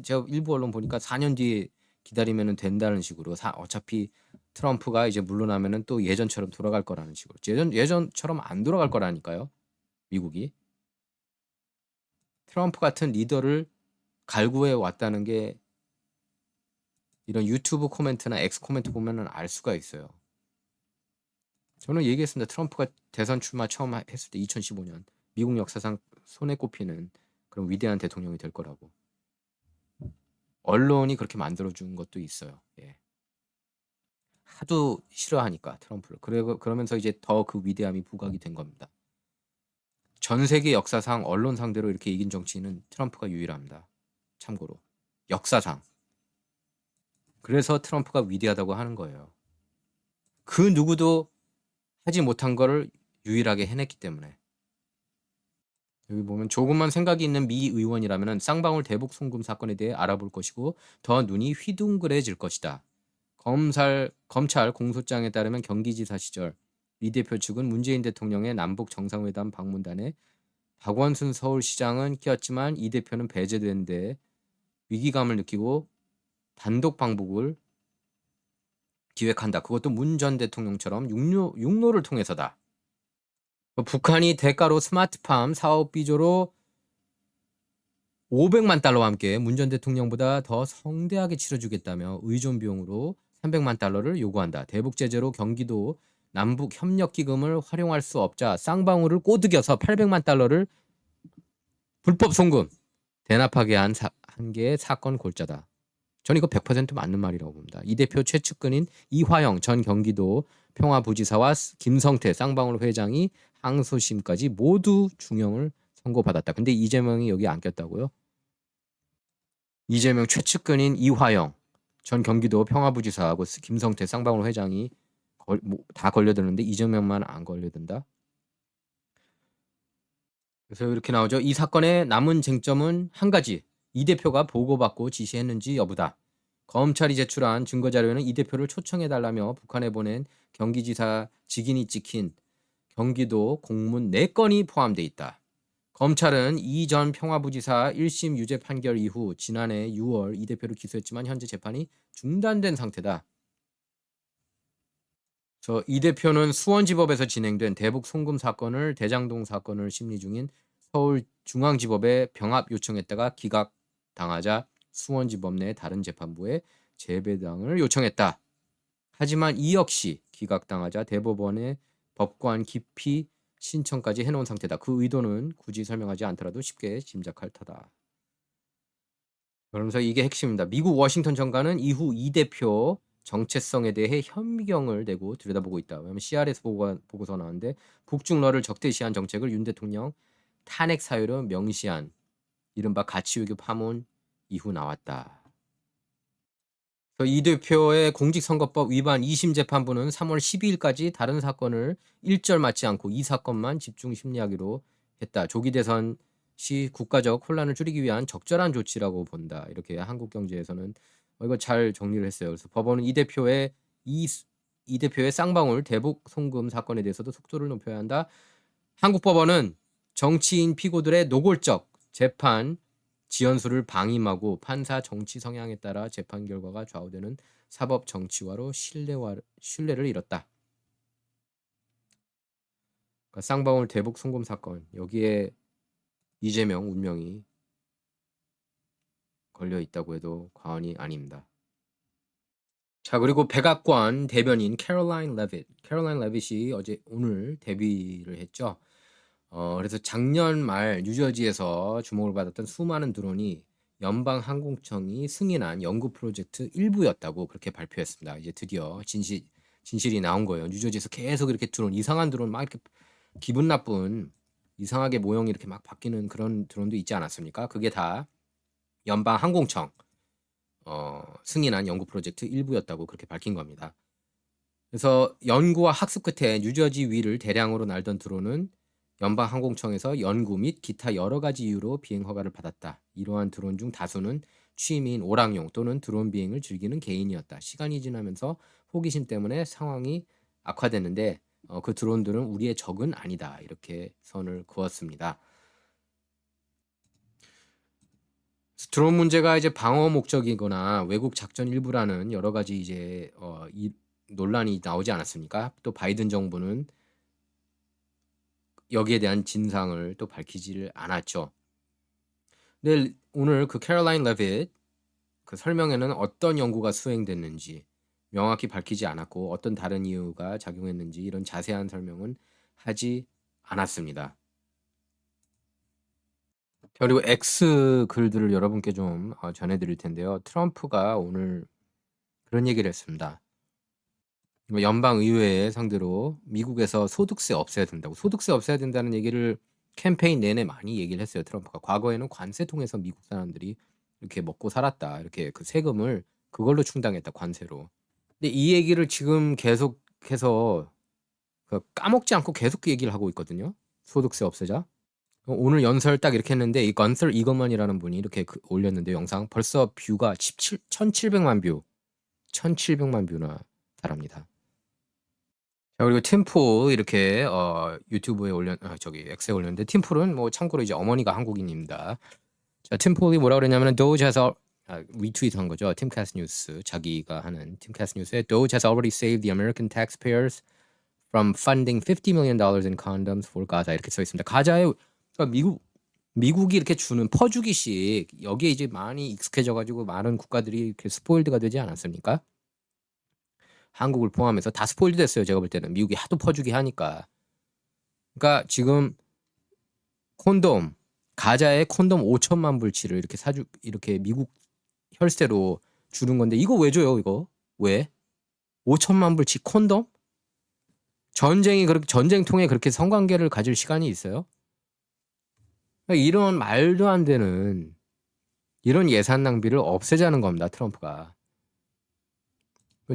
저 일부 언론 보니까 4년 뒤에 기다리면 된다는 식으로 어차피 트럼프가 이제 물러나면은 또 예전처럼 돌아갈 거라는 식으로. 예전처럼 안 돌아갈 거라니까요, 미국이. 트럼프 같은 리더를 갈구해 왔다는 게 이런 유튜브 코멘트나 X 코멘트 보면은 알 수가 있어요. 저는 얘기했습니다. 트럼프가 대선 출마 처음 했을 때 2015년 미국 역사상 손에 꼽히는 그런 위대한 대통령이 될 거라고. 언론이 그렇게 만들어준 것도 있어요. 예. 하도 싫어하니까 트럼프를. 그러면서 이제 더 그 위대함이 부각이 된 겁니다. 전 세계 역사상 언론 상대로 이렇게 이긴 정치인은 트럼프가 유일합니다. 참고로. 역사상. 그래서 트럼프가 위대하다고 하는 거예요. 그 누구도 하지 못한 거를 유일하게 해냈기 때문에. 여기 보면 조금만 생각이 있는 미 의원이라면 쌍방울 대북 송금 사건에 대해 알아볼 것이고 더 눈이 휘둥그레질 것이다. 검찰 공소장에 따르면 경기지사 시절 이 대표 측은 문재인 대통령의 남북 정상회담 방문단에 박원순 서울시장은 끼었지만 이 대표는 배제된 데 위기감을 느끼고 단독 방북을 기획한다. 그것도 문 전 대통령처럼 육로를 통해서다. 북한이 대가로 스마트팜 사업 비조로 500만 달러와 함께 문 전 대통령보다 더 성대하게 치러주겠다며 의존 비용으로 300만 달러를 요구한다. 대북 제재로 경기도 남북 협력 기금을 활용할 수 없자 쌍방울을 꼬드겨서 800만 달러를 불법 송금 대납하게 한 개의 사건 골자다. 전 이거 100% 맞는 말이라고 봅니다. 이 대표 최측근인 이화영 전 경기도 평화부지사와 김성태 쌍방울 회장이 항소심까지 모두 중형을 선고받았다. 근데 이재명이 여기 안 꼈다고요? 이재명 최측근인 이화영 전 경기도 평화부지사하고 김성태 쌍방울 회장이 다 걸려드는데 이재명만 안 걸려든다. 그래서 이렇게 나오죠. 이 사건의 남은 쟁점은 한 가지. 이 대표가 보고받고 지시했는지 여부다. 검찰이 제출한 증거자료에는 이 대표를 초청해달라며 북한에 보낸 경기지사 직인이 찍힌 경기도 공문 4건이 포함돼 있다. 검찰은 이 전 평화부지사 1심 유죄 판결 이후 지난해 6월 이 대표를 기소했지만 현재 재판이 중단된 상태다. 이 대표는 수원지법에서 진행된 대북 송금 사건을 대장동 사건을 심리 중인 서울중앙지법에 병합 요청했다가 기각당하자 수원지법 내 다른 재판부에 재배당을 요청했다. 하지만 이 역시 기각당하자 대법원에 법관 기피 신청까지 해놓은 상태다. 그 의도는 굳이 설명하지 않더라도 쉽게 짐작할 터다. 그러면서 이게 핵심입니다. 미국 워싱턴 정가는 이후 이 대표 정체성에 대해 현미경을 내고 들여다보고 있다. 왜냐하면 CRS 보고서 나왔는데 북중러를 적대시한 정책을 윤 대통령 탄핵 사유로 명시한 이른바 가치외교 파문 이후 나왔다. 이 대표의 공직선거법 위반 2심 재판부는 3월 12일까지 다른 사건을 일절 맞지 않고 이 사건만 집중 심리하기로 했다. 조기 대선 시 국가적 혼란을 줄이기 위한 적절한 조치라고 본다. 이렇게 한국경제에서는 이거 잘 정리를 했어요. 그래서 법원은 이 대표의 쌍방울 대북 송금 사건에 대해서도 속도를 높여야 한다. 한국 법원은 정치인 피고들의 노골적 재판 지연수를 방임하고 판사 정치 성향에 따라 재판 결과가 좌우되는 사법 정치화로 신뢰를 잃었다. 그러니까 쌍방울 대북 송금 사건 여기에 이재명 운명이 걸려 있다고 해도 과언이 아닙니다. 자, 그리고 백악관 대변인 캐롤라인 레빗. 캐롤라인 레빗이 오늘 데뷔를 했죠. 그래서 작년 말 뉴저지에서 주목을 받았던 수많은 드론이 연방항공청이 승인한 연구 프로젝트 일부였다고 그렇게 발표했습니다. 이제 드디어 진실이 나온 거예요. 뉴저지에서 계속 이렇게 이상한 드론 막 이렇게 기분 나쁜 이상하게 모형이 이렇게 막 바뀌는 그런 드론도 있지 않았습니까? 그게 다 연방항공청 승인한 연구 프로젝트 일부였다고 그렇게 밝힌 겁니다. 그래서 연구와 학습 끝에 뉴저지 위를 대량으로 날던 드론은 연방항공청에서 연구 및 기타 여러 가지 이유로 비행 허가를 받았다. 이러한 드론 중 다수는 취미인 오락용 또는 드론 비행을 즐기는 개인이었다. 시간이 지나면서 호기심 때문에 상황이 악화됐는데 그 드론들은 우리의 적은 아니다. 이렇게 선을 그었습니다. 드론 문제가 이제 방어 목적이거나 외국 작전 일부라는 여러 가지 이제 이 논란이 나오지 않았습니까? 또 바이든 정부는 여기에 대한 진상을 또 밝히지를 않았죠. 근데 오늘 그 캐롤라인 레빗 그 설명에는 어떤 연구가 수행됐는지 명확히 밝히지 않았고 어떤 다른 이유가 작용했는지 이런 자세한 설명은 하지 않았습니다. 자, 그리고 X 글들을 여러분께 좀 전해드릴 텐데요. 트럼프가 오늘 그런 얘기를 했습니다. 연방의회에 상대로 미국에서 소득세 없애야 된다고. 소득세 없애야 된다는 얘기를 캠페인 내내 많이 얘기를 했어요. 트럼프가. 과거에는 관세 통해서 미국 사람들이 이렇게 먹고 살았다. 이렇게 그 세금을 그걸로 충당했다. 관세로. 근데 이 얘기를 지금 계속해서 까먹지 않고 계속 그 얘기를 하고 있거든요. 소득세 없애자. 오늘 연설 딱 이렇게 했는데 이 건설 이거먼이라는 분이 이렇게 올렸는데 영상 벌써 뷰가 1700만 뷰. 1700만 뷰나 달합니다. 자, 그리고 팀폴 이렇게 유튜브에 X에 올렸는데 팀폴은 뭐 참고로 이제 어머니가 한국인입니다. 자, 팀폴이 뭐라 그랬냐면은 Doge has 리트윗한 거죠. 팀캐스트 뉴스 자기가 하는 팀캐스트 뉴스에 Doge has already saved the American taxpayers from funding $50 million in condoms for Gaza 이렇게 써 있습니다. 가자에 그러니까 미국이 이렇게 주는 퍼주기식 여기에 이제 많이 익숙해져 가지고 많은 국가들이 이렇게 스포일드가 되지 않았습니까? 한국을 포함해서 다 스포일드 됐어요. 제가 볼 때는 미국이 하도 퍼주기 하니까. 그러니까 지금 콘돔 가자에 콘돔 5천만 불치를 이렇게 미국 혈세로 주는 건데 이거 왜 줘요? 이거 왜? 5천만 불치 콘돔? 전쟁통에 그렇게 성관계를 가질 시간이 있어요? 그러니까 이런 말도 안 되는 이런 예산 낭비를 없애자는 겁니다. 트럼프가.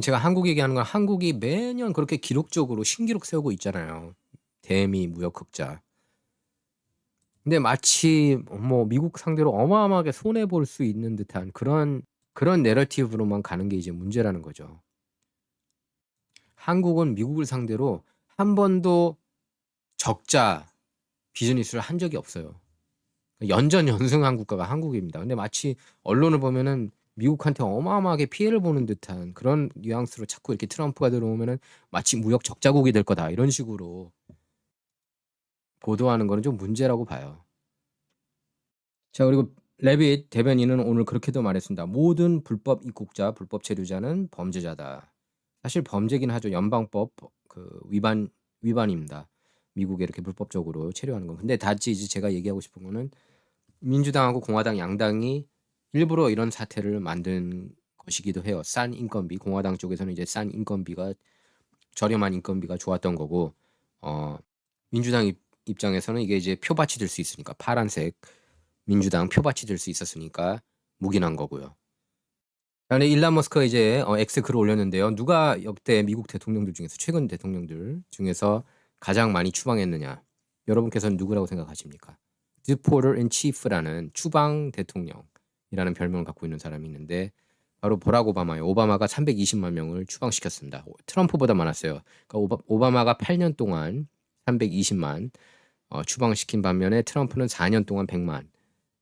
제가 한국 얘기하는 건 한국이 매년 그렇게 기록적으로 신기록 세우고 있잖아요. 대미 무역 흑자. 근데 마치 뭐 미국 상대로 어마어마하게 손해 볼 수 있는 듯한 그런 내러티브로만 가는 게 이제 문제라는 거죠. 한국은 미국을 상대로 한 번도 적자 비즈니스를 한 적이 없어요. 연전연승한 국가가 한국입니다. 근데 마치 언론을 보면은 미국한테 어마어마하게 피해를 보는 듯한 그런 뉘앙스로 자꾸 이렇게 트럼프가 들어오면은 마치 무역 적자국이 될 거다 이런 식으로 보도하는 거는 좀 문제라고 봐요. 자, 그리고 레빗 대변인은 오늘 그렇게도 말했습니다. 모든 불법 입국자, 불법 체류자는 범죄자다. 사실 범죄긴 하죠. 연방법 위반입니다. 미국에 이렇게 불법적으로 체류하는 건. 근데 다시 이제 제가 얘기하고 싶은 거는 민주당하고 공화당 양당이 일부러 이런 사태를 만든 것이기도 해요. 싼 인건비, 공화당 쪽에서는 이제 싼 인건비가 저렴한 인건비가 좋았던 거고, 민주당 입장에서는 이게 이제 표밭이 될 수 있으니까 파란색 민주당 표밭이 될 수 있었으니까 묵인한 거고요. 근데 일론 머스크가 이제 X 글을 올렸는데요. 누가 역대 미국 대통령들 중에서 최근 대통령들 중에서 가장 많이 추방했느냐? 여러분께서는 누구라고 생각하십니까? 디포터 인 치프라는 추방 대통령이라는 별명을 갖고 있는 사람이 있는데 바로 버락 오바마예요. 오바마가 320만 명을 추방시켰습니다. 트럼프보다 많았어요. 그러니까 오바마가 8년 동안 320만 추방시킨 반면에 트럼프는 4년 동안 100만.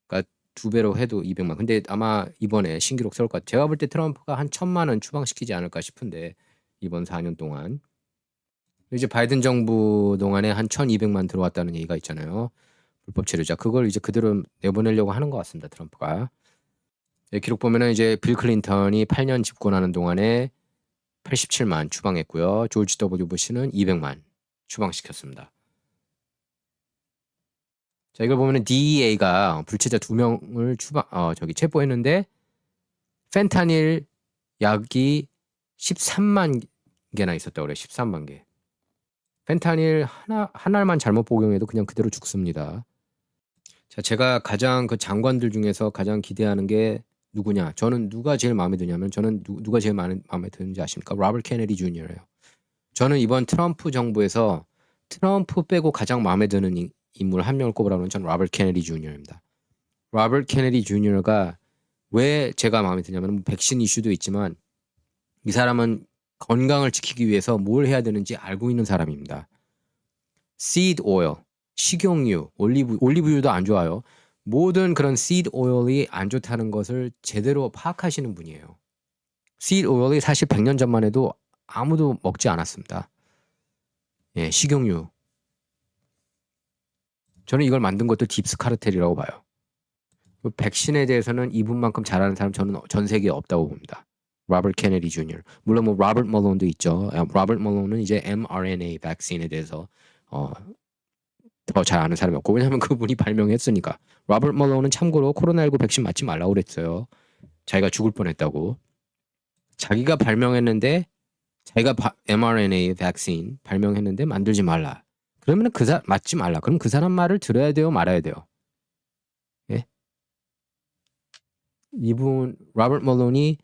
그러니까 두 배로 해도 200만. 근데 아마 이번에 신기록 세울 것 같아요. 제가 볼 때 트럼프가 한 1000만은 추방시키지 않을까 싶은데 이번 4년 동안. 이제 바이든 정부 동안에 한 1200만 들어왔다는 얘기가 있잖아요. 불법 체류자. 그걸 이제 그대로 내보내려고 하는 것 같습니다. 트럼프가. 예, 기록 보면은 이제 빌 클린턴이 8년 집권하는 동안에 87만 추방했고요. 조지 W 부시는 200만 추방시켰습니다. 자, 이걸 보면은 DEA가 불체자 2명을 체포했는데 펜타닐 약이 13만 개나 있었다고 그래요. 13만 개. 펜타닐 하나만 잘못 복용해도 그냥 그대로 죽습니다. 자, 제가 가장 그 장관들 중에서 가장 기대하는 게 누구냐? 저는 누가 제일 마음에 드냐면 저는 누가 제일 마음에 드는지 아십니까? 로버트 케네디 주니어예요. 저는 이번 트럼프 정부에서 트럼프 빼고 가장 마음에 드는 인물 한 명을 꼽으라면 저는 로버트 케네디 주니어입니다. 로버트 케네디 주니어가 왜 제가 마음에 드냐면 백신 이슈도 있지만 이 사람은 건강을 지키기 위해서 뭘 해야 되는지 알고 있는 사람입니다. seed oil, 식용유, 올리브유도 안 좋아요. 모든 그런 seed oil이 안 좋다는 것을 제대로 파악하시는 분이에요. seed oil이 사실 100년 전만 해도 아무도 먹지 않았습니다. 예, 식용유. 저는 이걸 만든 것도 딥스 카르텔이라고 봐요. 백신에 대해서는 이분만큼 잘하는 사람 저는 전 세계에 없다고 봅니다. 로버트 케네디 주니어. 물론 뭐 로버트 멀론도 있죠. 로버트 멀론은 이제 mRNA 백신에 대해서 더 잘 아는 사람이 없고 왜냐하면 그분이 발명했으니까. 로버트 멀론은 참고로 코로나19 백신 맞지 말라고 그랬어요. 자기가 죽을 뻔했다고. 자기가 발명했는데 자기가 mRNA 백신 발명했는데 만들지 말라. 그러면 맞지 말라. 그럼 그 사람 말을 들어야 돼요, 말아야 돼요. 예? 이분 로버트 멀론이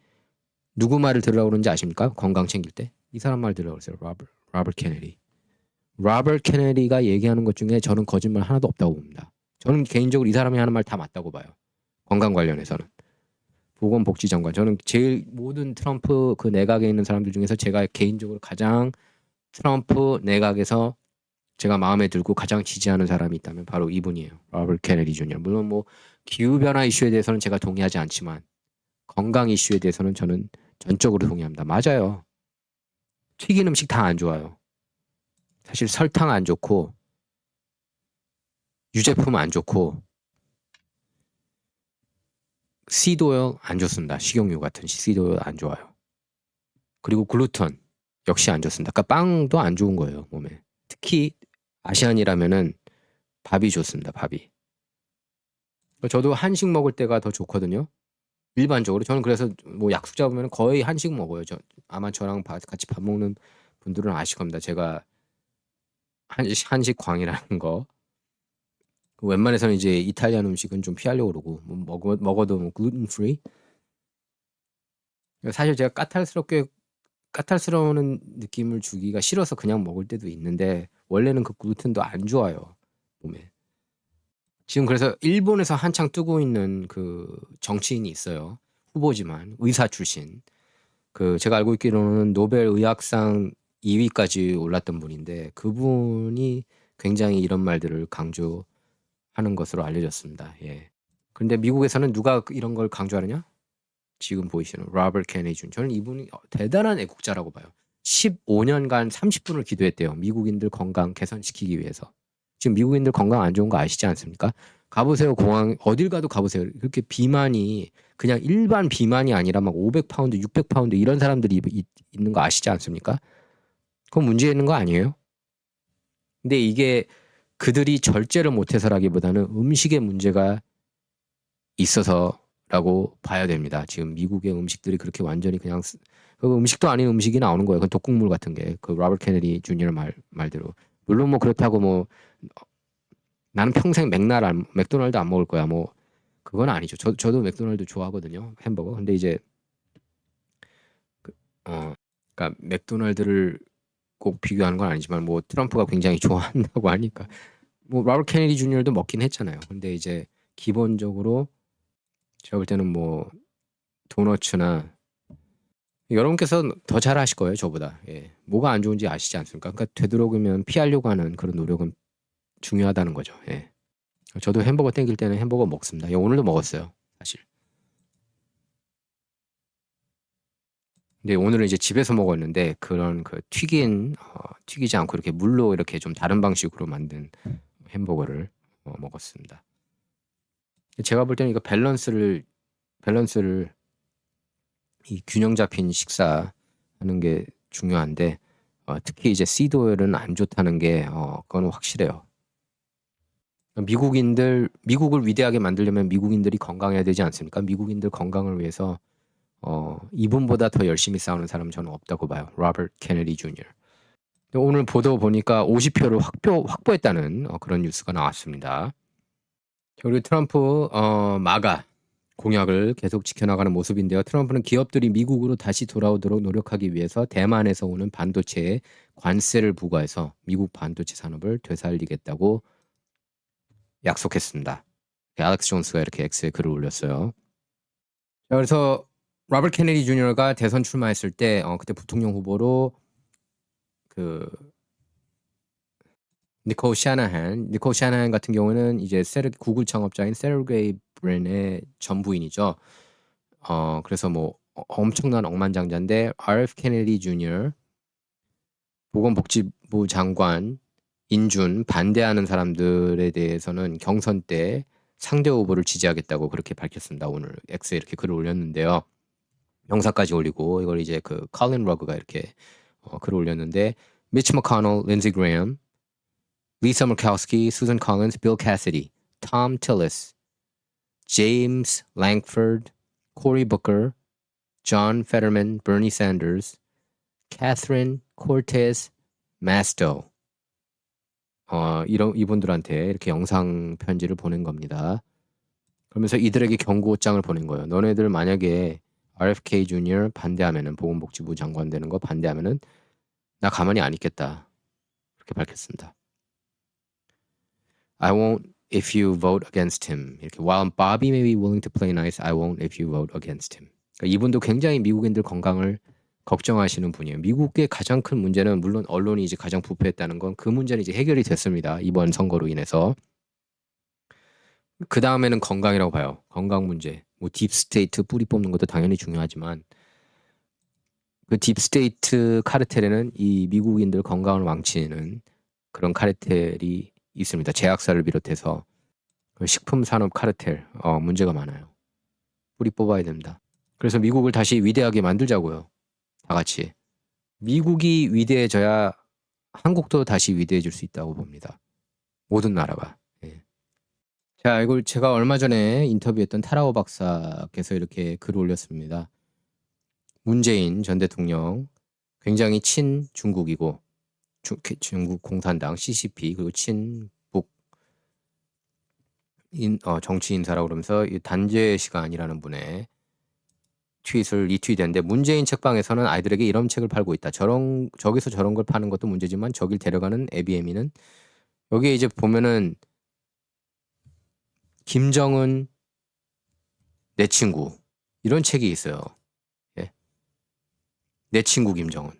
누구 말을 들으라고 그러는지 아십니까? 건강 챙길 때. 이 사람 말 들으라고 그랬어요. 로버트 케네디. 로버트 케네디가 얘기하는 것 중에 저는 거짓말 하나도 없다고 봅니다. 저는 개인적으로 이 사람이 하는 말 다 맞다고 봐요. 건강 관련해서는. 보건복지장관. 저는 제일 모든 트럼프 그 내각에 있는 사람들 중에서 제가 개인적으로 가장 트럼프 내각에서 제가 마음에 들고 가장 지지하는 사람이 있다면 바로 이분이에요. 로버트 케네디 주니어. 물론 뭐 기후변화 이슈에 대해서는 제가 동의하지 않지만 건강 이슈에 대해서는 저는 전적으로 동의합니다. 맞아요. 튀긴 음식 다 안 좋아요. 사실 설탕 안 좋고 유제품 안 좋고 씨드오일 안 좋습니다. 식용유 같은 씨드오일 안 좋아요. 그리고 글루텐 역시 안 좋습니다. 그러니까 빵도 안 좋은 거예요, 몸에. 특히 아시안이라면은 밥이 좋습니다. 밥이. 저도 한식 먹을 때가 더 좋거든요. 일반적으로 저는 그래서 뭐 약속 잡으면 거의 한식 먹어요. 아마 저랑 같이 밥 먹는 분들은 아실 겁니다. 제가 한식 광이라는 거. 웬만해서는 이제 이탈리안 음식은 좀 피하려고 그러고 뭐 먹어도 뭐 글루텐 프리. 사실 제가 까탈스러운 느낌을 주기가 싫어서 그냥 먹을 때도 있는데 원래는 그 글루텐도 안 좋아요, 몸에. 지금 그래서 일본에서 한창 뜨고 있는 그 정치인이 있어요. 후보지만 의사 출신. 그 제가 알고 있기로는 노벨 의학상 2위까지 올랐던 분인데 그분이 굉장히 이런 말들을 강조하는 것으로 알려졌습니다. 예. 근데 미국에서는 누가 이런 걸 강조하느냐? 지금 보이시는 로버트 케네디 준. 저는 이분이 대단한 애국자라고 봐요. 15년간 30분을 기도했대요. 미국인들 건강 개선시키기 위해서. 지금 미국인들 건강 안 좋은 거 아시지 않습니까? 가보세요. 공항 어딜 가도 가보세요. 그렇게 비만이 그냥 일반 비만이 아니라 막 500파운드, 600파운드 이런 사람들이 있는 거 아시지 않습니까? 그건 문제 있는 거 아니에요? 근데 이게 그들이 절제를 못해서라기보다는 음식에 문제가 있어서라고 봐야 됩니다. 지금 미국의 음식들이 그렇게 완전히 그냥 그 음식도 아닌 음식이 나오는 거예요. 그 독국물 같은 게 그 로버트 케네디 주니어 말대로. 물론 뭐 그렇다고 뭐 나는 평생 맥도날드 안 먹을 거야. 뭐 그건 아니죠. 저도 맥도날드 좋아하거든요. 햄버거. 근데 이제 그러니까 맥도날드를 꼭 비교하는 건 아니지만 뭐 트럼프가 굉장히 좋아한다고 하니까 뭐 로버트 케네디 주니어도 먹긴 했잖아요. 근데 이제 기본적으로 제가 볼 때는 뭐 도너츠나 여러분께서 더 잘 아실 거예요, 저보다. 예. 뭐가 안 좋은지 아시지 않습니까? 그러니까 되도록이면 피하려고 하는 그런 노력은 중요하다는 거죠. 예. 저도 햄버거 땡길 때는 햄버거 먹습니다. 예, 오늘도 먹었어요, 사실. 근데 오늘은 이제 집에서 먹었는데 그런 그 튀기지 않고 이렇게 물로 이렇게 좀 다른 방식으로 만든 햄버거를 먹었습니다. 제가 볼 때는 이거 밸런스를 밸런스를 이 균형 잡힌 식사하는 게 중요한데 특히 이제 씨드 오일은 안 좋다는 게 그건 확실해요. 미국을 위대하게 만들려면 미국인들이 건강해야 되지 않습니까? 미국인들 건강을 위해서 이분보다 더 열심히 싸우는 사람은 저는 없다고 봐요. 로버트 케네디 주니어. 오늘 보도 보니까 50표를 확보했다는 그런 뉴스가 나왔습니다. 그리고 트럼프 마가 공약을 계속 지켜나가는 모습인데요. 트럼프는 기업들이 미국으로 다시 돌아오도록 노력하기 위해서 대만에서 오는 반도체에 관세를 부과해서 미국 반도체 산업을 되살리겠다고 약속했습니다. 알렉스 존스가 이렇게 X에 글을 올렸어요. 자, 그래서 로버트 케네디 주니어가 대선 출마했을 때 그때 부통령 후보로 그 니콜 샤나한 같은 경우는 이제 구글 창업자인 세르게이 브린의 전부인이죠. 그래서 뭐 엄청난 억만장자인데 RF 케네디 주니어 보건복지부 장관 인준 반대하는 사람들에 대해서는 경선 때 상대 후보를 지지하겠다고 그렇게 밝혔습니다. 오늘 X에 이렇게 글을 올렸는데요. 영상까지 올리고 이걸 이제 그 컬린 러그가 이렇게 글을 올렸는데 미치 머카넬, 린지 그레엄, 리사 머카우스키, 수잔 콜린스, 빌 캐시디, 톰 틸리스, 제임스 랭포드, 코리 버커, 존 페더맨, 버니 샌더스, 캐서린 코르테스 마스터 이분들한테 이렇게 영상 편지를 보낸 겁니다. 그러면서 이들에게 경고장을 보낸 거예요. 너네들 만약에 RFK 주니어 반대하면은 보건복지부 장관 되는 거 반대하면은 나 가만히 안 있겠다. 그렇게 밝혔습니다. I won't if you vote against him. 이렇게 while Bobby may be willing to play nice, I won't if you vote against him. 그러니까 이분도 굉장히 미국인들 건강을 걱정하시는 분이에요. 미국의 가장 큰 문제는 물론 언론이 이제 가장 부패했다는 건 그 문제는 이제 해결이 됐습니다. 이번 선거로 인해서. 그 다음에는 건강이라고 봐요. 건강 문제. 뭐 딥스테이트 뿌리 뽑는 것도 당연히 중요하지만 그 딥스테이트 카르텔에는 이 미국인들 건강을 망치는 그런 카르텔이 있습니다. 제약사를 비롯해서 식품 산업 카르텔 문제가 많아요. 뿌리 뽑아야 됩니다. 그래서 미국을 다시 위대하게 만들자고요. 다 같이. 미국이 위대해져야 한국도 다시 위대해질 수 있다고 봅니다. 모든 나라가. 예. 자, 이걸 제가 얼마 전에 인터뷰했던 타라오 박사께서 이렇게 글을 올렸습니다. 문재인 전 대통령 굉장히 친중국이고 중국 공산당 CCP 그리고 친북 정치 인사라고 그러면서 이 단죄의 시간이라는 분의 트윗을 리트윗했는데 문재인 책방에서는 아이들에게 이런 책을 팔고 있다. 저기서 저런 걸 파는 것도 문제지만 저길 데려가는 ABM이는 여기에 이제 보면은 김정은 내 친구 이런 책이 있어요. 예. 내 친구 김정은.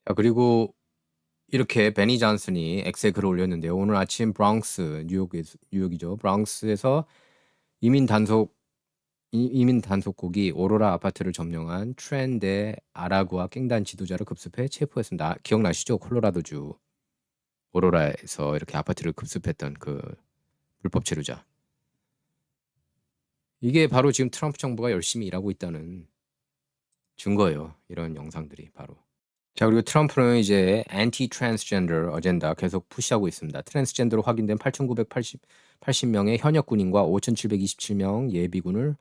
자, 그리고 이렇게 베니 존슨이 X에 글을 올렸는데요. 오늘 아침 브랑스 뉴욕이죠. 브랑스에서 이민 단속국이 오로라 아파트를 점령한 트렌데 아라구아 깽단 지도자를 급습해 체포했습니다. 기억나시죠? 콜로라도주 오로라에서 이렇게 아파트를 급습했던 그 불법 체류자. 이게 바로 지금 트럼프 정부가 열심히 일하고 있다는 증거예요. 이런 영상들이 바로. 자, 그리고 트럼프는 이제 안티 트랜스젠더 어젠다 계속 푸시하고 있습니다. 트랜스젠더로 확인된 8,980명의 현역 군인과 5,727명 예비군을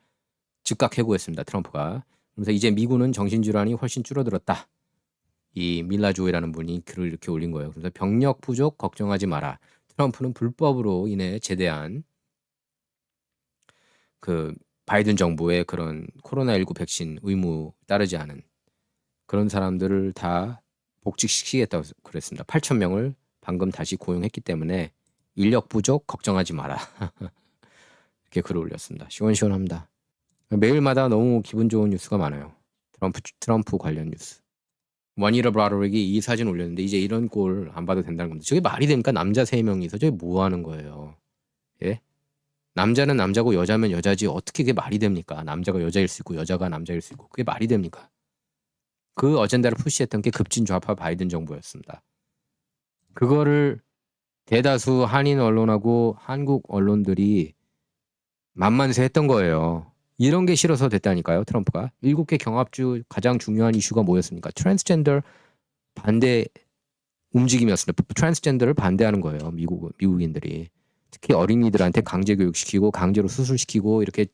즉각 해고했습니다. 트럼프가. 그러면서 이제 미군은 정신질환이 훨씬 줄어들었다. 이 밀라조이라는 분이 글을 이렇게 올린 거예요. 그래서 병력 부족 걱정하지 마라. 트럼프는 불법으로 인해 제대한 그 바이든 정부의 그런 코로나19 백신 의무 따르지 않은 그런 사람들을 다 복직시키겠다고 그랬습니다. 8,000명을 방금 다시 고용했기 때문에 인력 부족 걱정하지 마라. 이렇게 글을 올렸습니다. 시원시원합니다. 매일마다 너무 기분 좋은 뉴스가 많아요. 트럼프 관련 뉴스. 원이라 브라더릭이 이 사진 올렸는데 이제 이런 꼴 안 봐도 된다는 겁니다. 저게 말이 됩니까? 남자 3명이서 저게 뭐 하는 거예요? 예? 남자는 남자고 여자면 여자지 어떻게 그게 말이 됩니까? 남자가 여자일 수 있고 여자가 남자일 수 있고 그게 말이 됩니까? 그 어젠다를 푸시했던 게 급진 좌파 바이든 정부였습니다. 그거를 대다수 한인 언론하고 한국 언론들이 만만세 했던 거예요. 이런 게 싫어서 됐다니까요, 트럼프가. 7개 경합주 가장 중요한 이슈가 뭐였습니까? 트랜스젠더 반대 움직임이었습니다. 트랜스젠더를 반대하는 거예요, 미국인들이. 특히 어린이들한테 강제 교육시키고 강제로 수술시키고 이렇게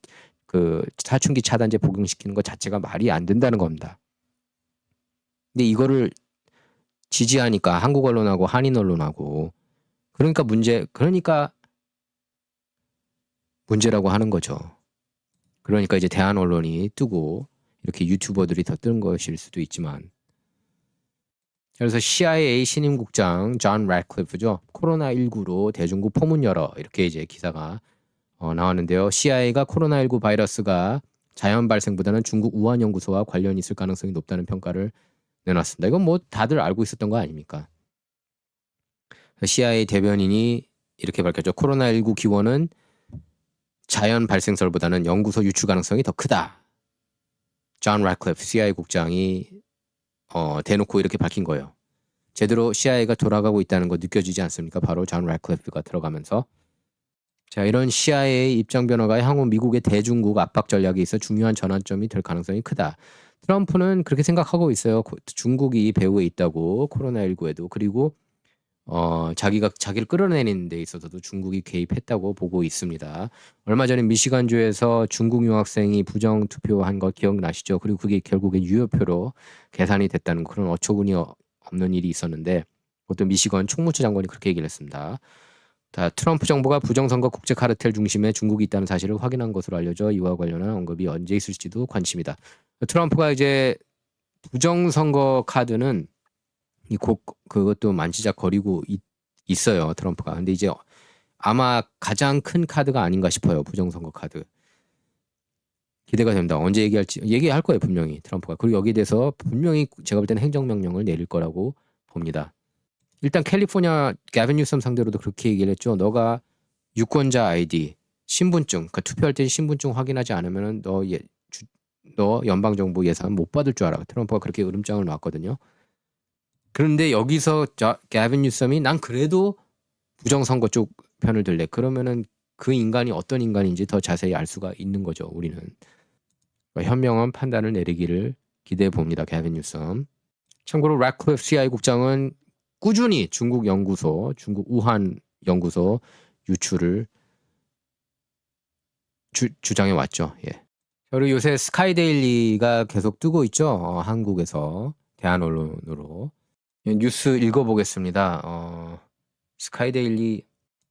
그 사춘기 차단제 복용시키는 것 자체가 말이 안 된다는 겁니다. 근데 이거를 지지하니까 한국 언론하고 한인 언론하고 그러니까 문제라고 하는 거죠. 그러니까 이제 대한 언론이 뜨고 이렇게 유튜버들이 더 뜨는 것일 수도 있지만 그래서 CIA 신임국장 존 래클리프죠. 코로나19로 대중국 포문 열어 이렇게 이제 기사가 나왔는데요. CIA가 코로나19 바이러스가 자연 발생보다는 중국 우한 연구소와 관련이 있을 가능성이 높다는 평가를 내놨습니다. 이건 뭐 다들 알고 있었던 거 아닙니까? CIA 대변인이 이렇게 밝혔죠. 코로나19 기원은 자연 발생설보다는 연구소 유출 가능성이 더 크다. 존 래클리프 CIA 국장이 대놓고 이렇게 밝힌 거예요. 제대로 CIA가 돌아가고 있다는 거 느껴지지 않습니까? 바로 존 래클리프가 들어가면서 자, 이런 CIA 입장 변화가 향후 미국의 대중국 압박 전략에 있어 중요한 전환점이 될 가능성이 크다. 트럼프는 그렇게 생각하고 있어요. 중국이 배후에 있다고 코로나19에도 그리고 자기가 자기를 끌어내리는 데 있어서도 중국이 개입했다고 보고 있습니다. 얼마 전에 미시간주에서 중국 유학생이 부정 투표한 거 기억나시죠? 그리고 그게 결국에 유효표로 계산이 됐다는 그런 어처구니 없는 일이 있었는데 그것도 미시건 총무처 장관이 그렇게 얘기를 했습니다. 트럼프 정부가 부정선거 국제 카르텔 중심에 중국이 있다는 사실을 확인한 것으로 알려져 이와 관련한 언급이 언제 있을지도 관심이다. 트럼프가 이제 부정선거 카드는 그것도 만지작거리고 있어요, 트럼프가. 근데 이제 아마 가장 큰 카드가 아닌가 싶어요, 부정선거 카드. 기대가 됩니다. 언제 얘기할 거예요, 분명히 트럼프가. 그리고 여기에 대해서 분명히 제가 볼 때는 행정명령을 내릴 거라고 봅니다. 일단 캘리포니아 가빈 뉴섬 상대로도 그렇게 얘기를 했죠. 너가 유권자 아이디, 신분증, 그러니까 투표할 때 신분증 확인하지 않으면 너 연방정부 예산 못 받을 줄 알아. 트럼프가 그렇게 으름장을 놨거든요. 그런데 여기서 가빈 뉴섬이 난 그래도 부정선거 쪽 편을 들래. 그러면은 그 인간이 어떤 인간인지 더 자세히 알 수가 있는 거죠. 우리는. 그러니까 현명한 판단을 내리기를 기대해 봅니다. 가빈 뉴섬. 참고로 래클리프 CIA 국장은 꾸준히 중국 우한 연구소 유출을 주장해 왔죠. 예. 그리고 요새 스카이데일리가 계속 뜨고 있죠. 한국에서 대한 언론으로 뉴스 읽어보겠습니다. 스카이데일리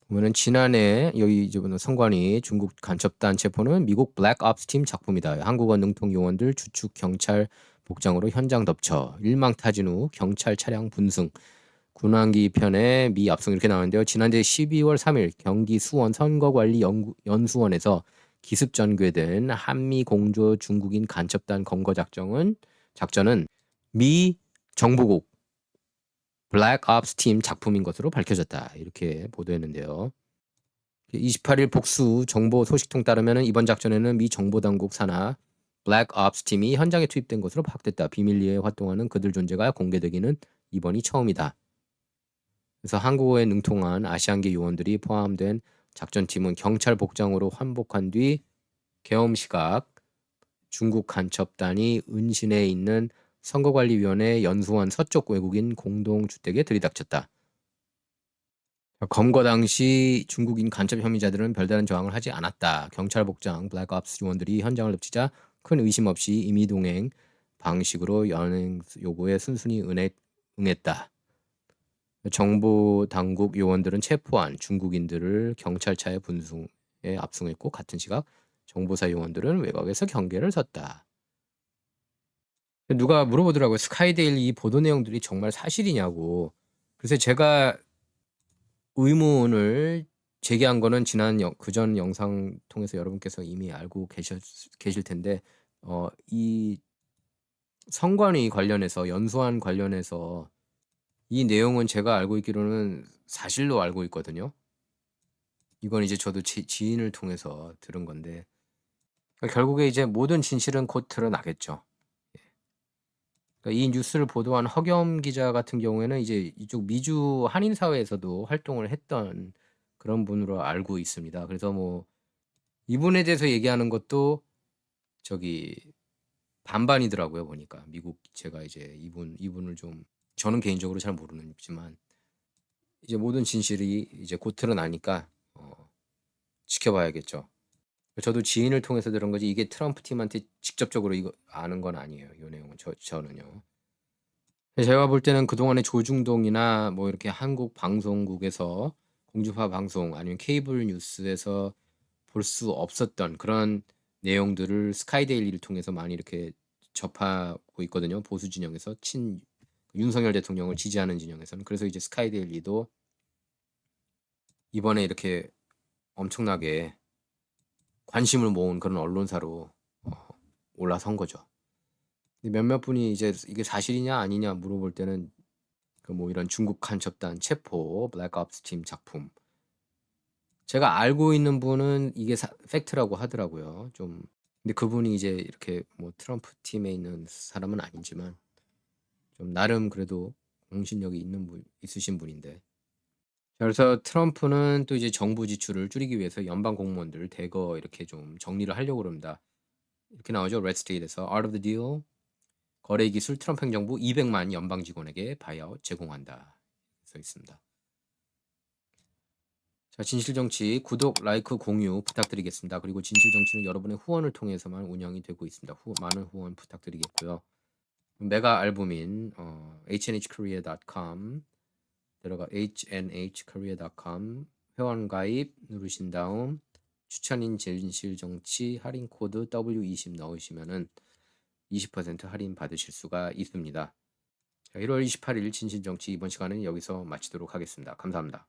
보면은 지난해 여기 이제 선관위 중국 간첩단 체포는 미국 블랙옵스 팀 작품이다. 한국어 능통 요원들 주축 경찰 복장으로 현장 덮쳐 일망타진 후 경찰 차량 분승 군항기 편에 미 압송 이렇게 나오는데요. 지난해 12월 3일 경기 수원 선거관리 연수원에서 기습 전개된 한미 공조 중국인 간첩단 검거 작전은 미 정보국 블랙옵스 팀 작품인 것으로 밝혀졌다. 이렇게 보도했는데요. 28일 복수 정보 소식통 따르면 이번 작전에는 미 정보당국 산하 블랙옵스 팀이 현장에 투입된 것으로 파악됐다. 비밀리에 활동하는 그들 존재가 공개되기는 이번이 처음이다. 그래서 한국어에 능통한 아시안계 요원들이 포함된 작전팀은 경찰 복장으로 환복한 뒤 계엄시각 중국 간첩단이 은신에 있는 선거관리위원회 연수원 서쪽 외국인 공동주택에 들이닥쳤다. 검거 당시 중국인 간첩 혐의자들은 별다른 저항을 하지 않았다. 경찰 복장 블랙옵스 요원들이 현장을 덮치자 큰 의심 없이 임의동행 방식으로 연행 요구에 순순히 응했다. 정보 당국 요원들은 체포한 중국인들을 경찰차에 분승에 압송했고 같은 시각 정보사 요원들은 외곽에서 경계를 섰다. 누가 물어보더라고요. 스카이데일리 이 보도 내용들이 정말 사실이냐고. 그래서 제가 의문을 제기한 거는 그전 영상 통해서 여러분께서 이미 알고 계실 텐데 이 선관위 관련해서 연수원 관련해서 이 내용은 제가 알고 있기로는 사실로 알고 있거든요. 이건 이제 저도 지인을 통해서 들은 건데 그러니까 결국에 이제 모든 진실은 곧 드러나겠죠. 그러니까 이 뉴스를 보도한 허겸 기자 같은 경우에는 이제 이쪽 미주 한인 사회에서도 활동을 했던 그런 분으로 알고 있습니다. 그래서 뭐 이분에 대해서 얘기하는 것도 저기 반반이더라고요 보니까. 미국 제가 이제 이분을 좀 저는 개인적으로 잘 모르지만 이제 모든 진실이 이제 곧 드러나니까 지켜봐야겠죠. 저도 지인을 통해서 들은 거지 이게 트럼프 팀한테 직접적으로 이거 아는 건 아니에요. 이 내용은 저는요. 제가 볼 때는 그동안에 조중동이나 뭐 이렇게 한국 방송국에서 공중파 방송 아니면 케이블 뉴스에서 볼 수 없었던 그런 내용들을 스카이데일리를 통해서 많이 이렇게 접하고 있거든요. 보수 진영에서 윤석열 대통령을 지지하는 진영에서는. 그래서 이제 스카이데일리도 이번에 이렇게 엄청나게 관심을 모은 그런 언론사로 올라선 거죠. 근데 몇몇 분이 이제 이게 사실이냐 아니냐 물어볼 때는 그 뭐 이런 중국 간첩단 체포, 블랙옵스 팀 작품. 제가 알고 있는 분은 이게 팩트라고 하더라고요. 좀 근데 그분이 이제 이렇게 뭐 트럼프 팀에 있는 사람은 아니지만 좀 나름 그래도 공신력이 있으신 분인데. 자, 그래서 트럼프는 또 이제 정부 지출을 줄이기 위해서 연방 공무원들 대거 이렇게 좀 정리를 하려고 그럽니다. 이렇게 나오죠. 레드스테이트에서 Art of the Deal 거래 기술 트럼프 행정부 200만 연방 직원에게 바이아웃 제공한다. 써 있습니다. 자, 진실정치 구독, 라이크, 공유 부탁드리겠습니다. 그리고 진실정치는 여러분의 후원을 통해서만 운영이 되고 있습니다. 많은 후원 부탁드리겠고요. 메가 알부민 hnhkorea.com 들어가 hnhkorea.com 회원 가입 누르신 다음 추천인 진실정치 할인 코드 W20 넣으시면은 20% 할인 받으실 수가 있습니다. 자, 1월 28일 진실정치 이번 시간은 여기서 마치도록 하겠습니다. 감사합니다.